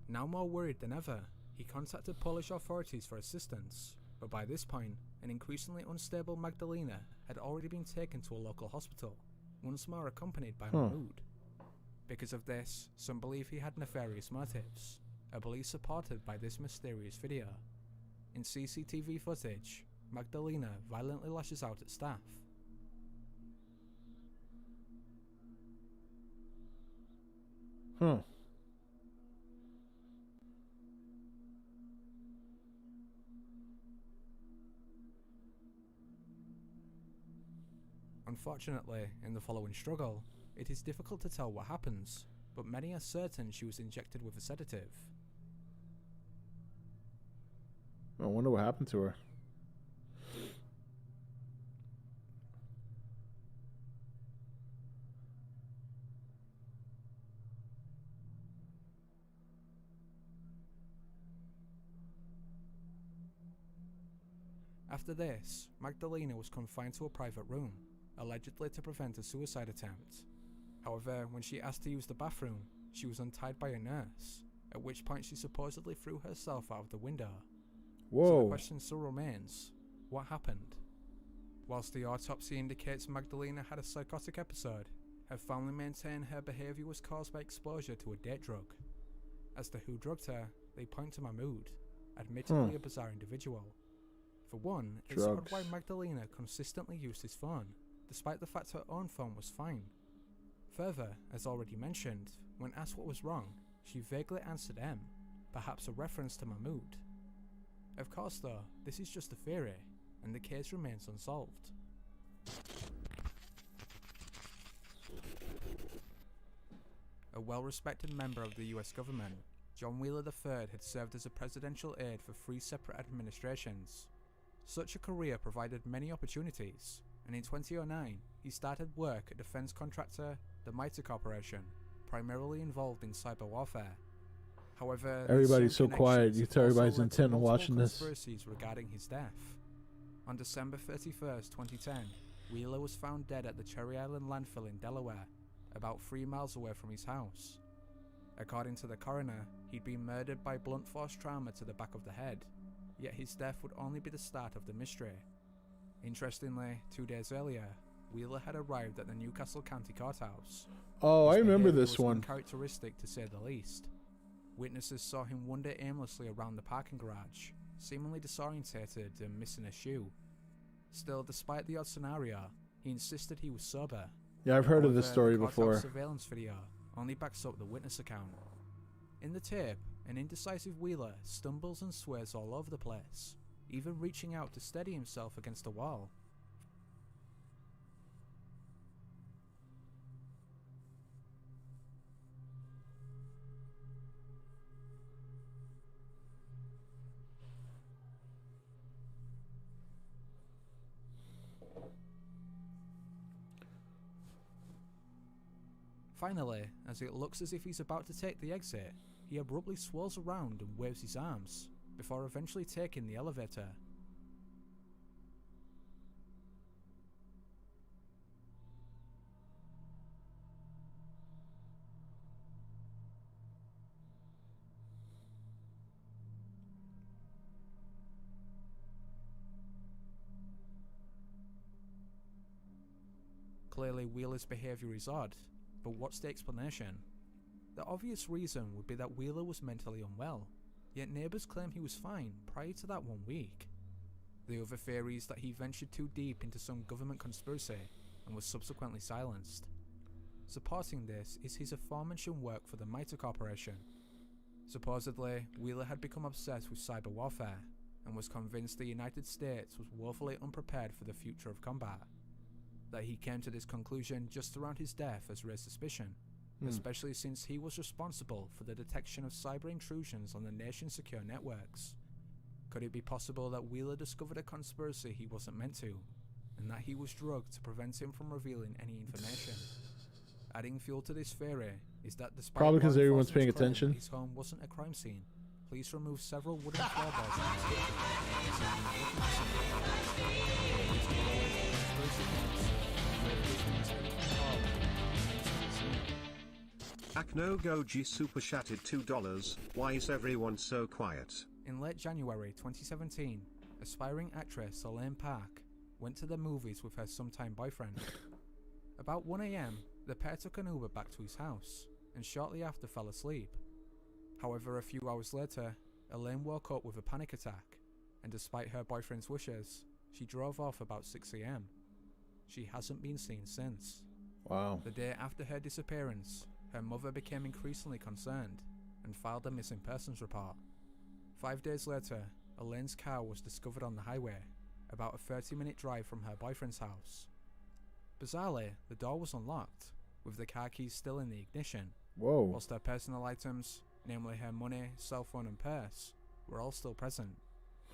Now more worried than ever, he contacted Polish authorities for assistance, but by this point, an increasingly unstable Magdalena had already been taken to a local hospital, once more accompanied by Mahmoud. Because of this, some believe he had nefarious motives, a belief supported by this mysterious video. In CCTV footage, Magdalena violently lashes out at staff. Huh. Unfortunately, in the following struggle, it is difficult to tell what happens, but many are certain she was injected with a sedative. I wonder what happened to her. After this, Magdalena was confined to a private room, allegedly to prevent a suicide attempt. However, when she asked to use the bathroom, she was untied by a nurse, at which point she supposedly threw herself out of the window. Whoa. So the question still remains, what happened? Whilst the autopsy indicates Magdalena had a psychotic episode, her family maintain her behaviour was caused by exposure to a date drug. As to who drugged her, they point to Mahmoud, admittedly a bizarre individual. For one, it's odd why Magdalena consistently used his phone, despite the fact her own phone was fine. Further, as already mentioned, when asked what was wrong, she vaguely answered M, perhaps a reference to Mahmoud. Of course though, this is just a theory, and the case remains unsolved. A well-respected member of the US government, John Wheeler III had served as a presidential aide for 3 separate administrations. Such a career provided many opportunities, and in 2009 he started work at defense contractor the MITRE Corporation, primarily involved in cyber warfare. However, everybody's so quiet. You tell everybody's intent on watching this. Conspiracies regarding his death. On December 31st, 2010, Wheeler was found dead at the Cherry Island landfill in Delaware, about 3 miles away from his house. According to the coroner, he'd been murdered by blunt force trauma to the back of the head, yet his death would only be the start of the mystery. Interestingly, 2 days earlier, Wheeler had arrived at the Newcastle County Courthouse. Oh, I remember behaviour this was one. Uncharacteristic to say the least. Witnesses saw him wander aimlessly around the parking garage, seemingly disorientated and missing a shoe. Still, despite the odd scenario, he insisted he was sober. Yeah, I've heard of this However, story the courthouse before. Surveillance video only backs up the witness account. In the tape, an indecisive Wheeler stumbles and swears all over the place, even reaching out to steady himself against a wall. Finally, as it looks as if he's about to take the exit, he abruptly swirls around and waves his arms, before eventually taking the elevator. Clearly, Wheeler's behaviour is odd, but what's the explanation? The obvious reason would be that Wheeler was mentally unwell, yet neighbours claim he was fine prior to that 1 week. The other theory is that he ventured too deep into some government conspiracy and was subsequently silenced. Supporting this is his aforementioned work for the MITRE Corporation. Supposedly, Wheeler had become obsessed with cyber warfare and was convinced the United States was woefully unprepared for the future of combat. That he came to this conclusion just around his death has raised suspicion, especially since he was responsible for the detection of cyber intrusions on the nation's secure networks. Could it be possible that Wheeler discovered a conspiracy he wasn't meant to, and that he was drugged to prevent him from revealing any information? Adding fuel to this theory is that despite Probably because law everyone's paying enforcement's claim attention. that his home wasn't a crime scene, police removed several wooden floorboards from his Akno Goji super chatted $2. Why is everyone so quiet? In late January 2017, aspiring actress Elaine Park went to the movies with her sometime boyfriend. About 1 AM, the pair took an Uber back to his house, and shortly after fell asleep. However, a few hours later, Elaine woke up with a panic attack, and despite her boyfriend's wishes, she drove off about 6 AM. She hasn't been seen since. Wow. The day after her disappearance, her mother became increasingly concerned and filed a missing persons report. 5 days later, Elaine's car was discovered on the highway, about a 30-minute drive from her boyfriend's house. Bizarrely, the door was unlocked, with the car keys still in the ignition, Whoa. whilst her personal items, namely her money, cell phone and purse, were all still present.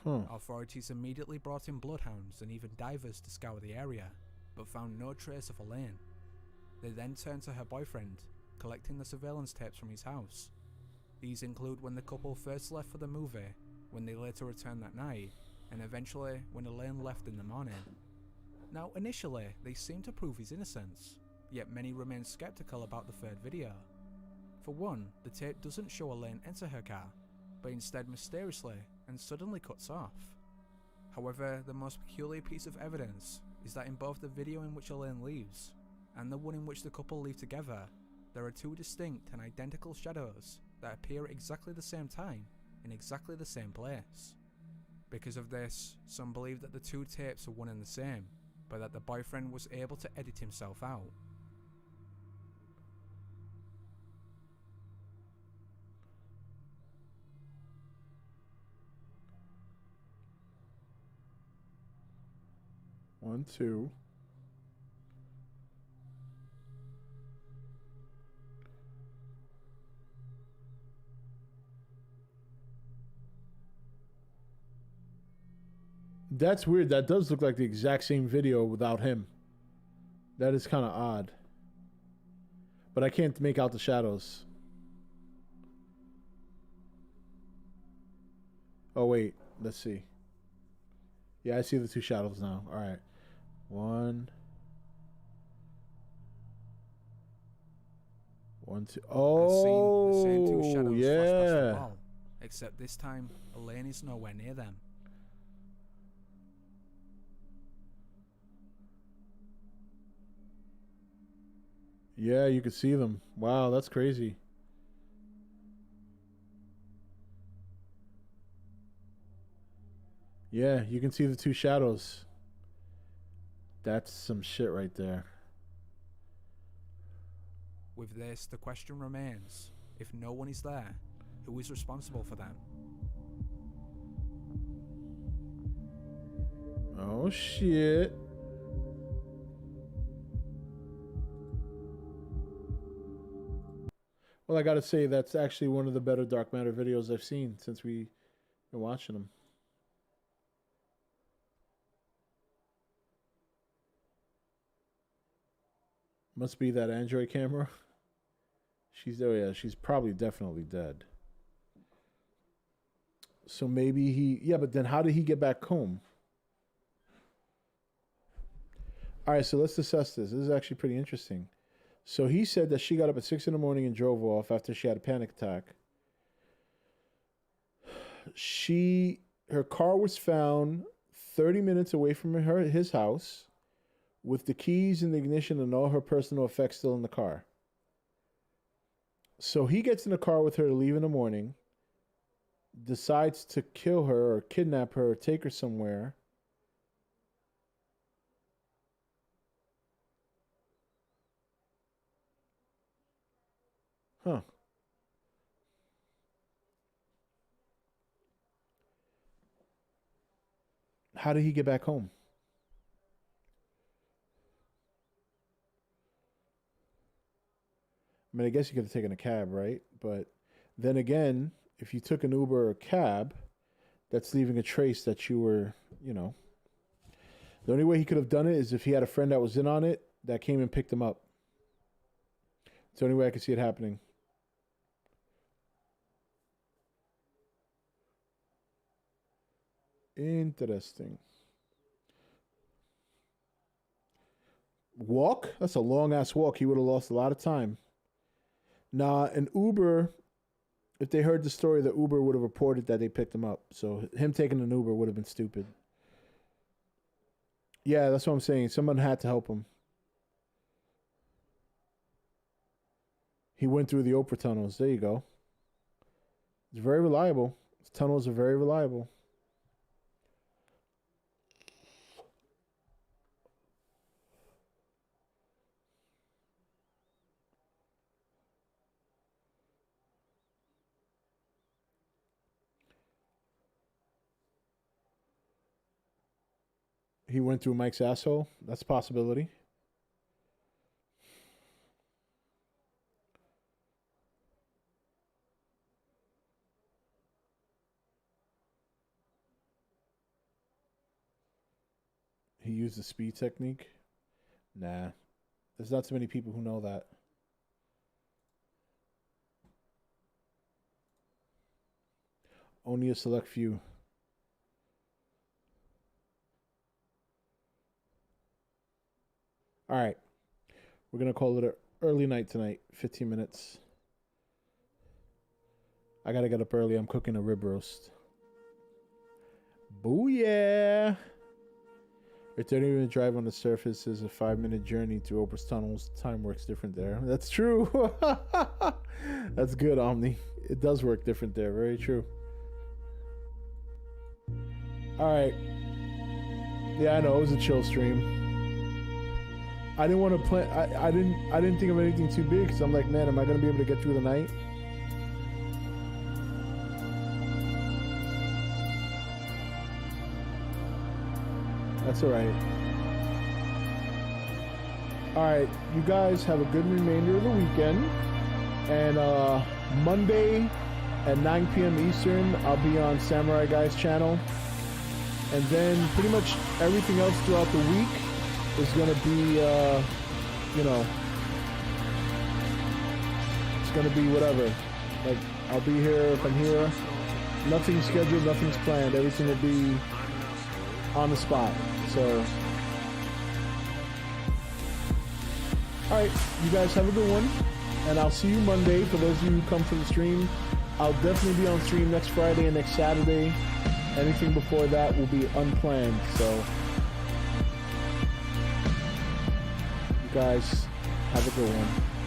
Huh. Authorities immediately brought in bloodhounds and even divers to scour the area, but found no trace of Elaine. They then turned to her boyfriend, collecting the surveillance tapes from his house. These include when the couple first left for the movie, when they later returned that night, and eventually when Elaine left in the morning. Now, initially, they seemed to prove his innocence, yet many remain skeptical about the third video. For one, the tape doesn't show Elaine enter her car, but instead mysteriously and suddenly cuts off. However, the most peculiar piece of evidence is that in both the video in which Elaine leaves and the one in which the couple leave together, there are two distinct and identical shadows that appear at exactly the same time in exactly the same place. Because of this, some believe that the two tapes are one and the same, but that the boyfriend was able to edit himself out. One, two. That's weird. That does look like the exact same video without him. That is kind of odd. But I can't make out the shadows. Oh, wait. Let's see. Yeah, I see the two shadows now. All right. One. One, two. Oh, the same two shadows flash past the yeah. wall, except this time, Elaine is nowhere near them. Yeah, you could see them. Wow, that's crazy. Yeah, you can see the two shadows. That's some shit right there. With this, the question remains, if no one is there, who is responsible for them? Oh, shit. Well, I gotta say, that's actually one of the better Dark Matter videos I've seen since we've been watching them. Must be that Android camera. She's, oh yeah, she's probably definitely dead. So maybe he, yeah, but then how did he get back home? All right, so let's assess this. This is actually pretty interesting. So he said that she got up at 6 in the morning and drove off after she had a panic attack. Her car was found 30 minutes away from his house with the keys and the ignition and all her personal effects still in the car. So he gets in the car with her to leave in the morning, decides to kill her or kidnap her or take her somewhere. Huh. How did he get back home? I mean, I guess you could have taken a cab, right? But then again, if you took an Uber or a cab, that's leaving a trace that you were, you know. The only way he could have done it is if he had a friend that was in on it that came and picked him up. It's the only way I could see it happening. Interesting. Walk? That's a long ass walk. He would have lost a lot of time. Nah, an Uber, if they heard the story, the Uber would have reported that they picked him up. So him taking an Uber would have been stupid. Yeah, that's what I'm saying. Someone had to help him. He went through the Oprah tunnels. There you go. It's very reliable. His tunnels are very reliable. He went through Mike's asshole. That's a possibility. use the speed technique. Nah. There's not too many people who know that. Only a select few. All right. We're going to call it an early night tonight. 15 minutes. I got to get up early. I'm cooking a rib roast. Booyah! If they don't even drive on the surface, is a 5-minute journey through Oprah's tunnels. Time works different there. That's true. That's good, Omni. It does work different there. Very true. All right. Yeah, I know it was a chill stream. I didn't want to play. I didn't think of anything too big because I'm like, man, am I gonna be able to get through the night? That's all right. All right, you guys have a good remainder of the weekend. And Monday at 9 p.m. Eastern, I'll be on Samurai Guy's channel. And then pretty much everything else throughout the week is going to be, you know, it's going to be whatever. Like, I'll be here if I'm here. Nothing's scheduled, nothing's planned. Everything will be on the spot. So, all right, you guys have a good one. And I'll see you Monday. For those of you who come for the stream, I'll definitely be on stream next Friday and next Saturday. Anything before that will be unplanned. So, you guys have a good one.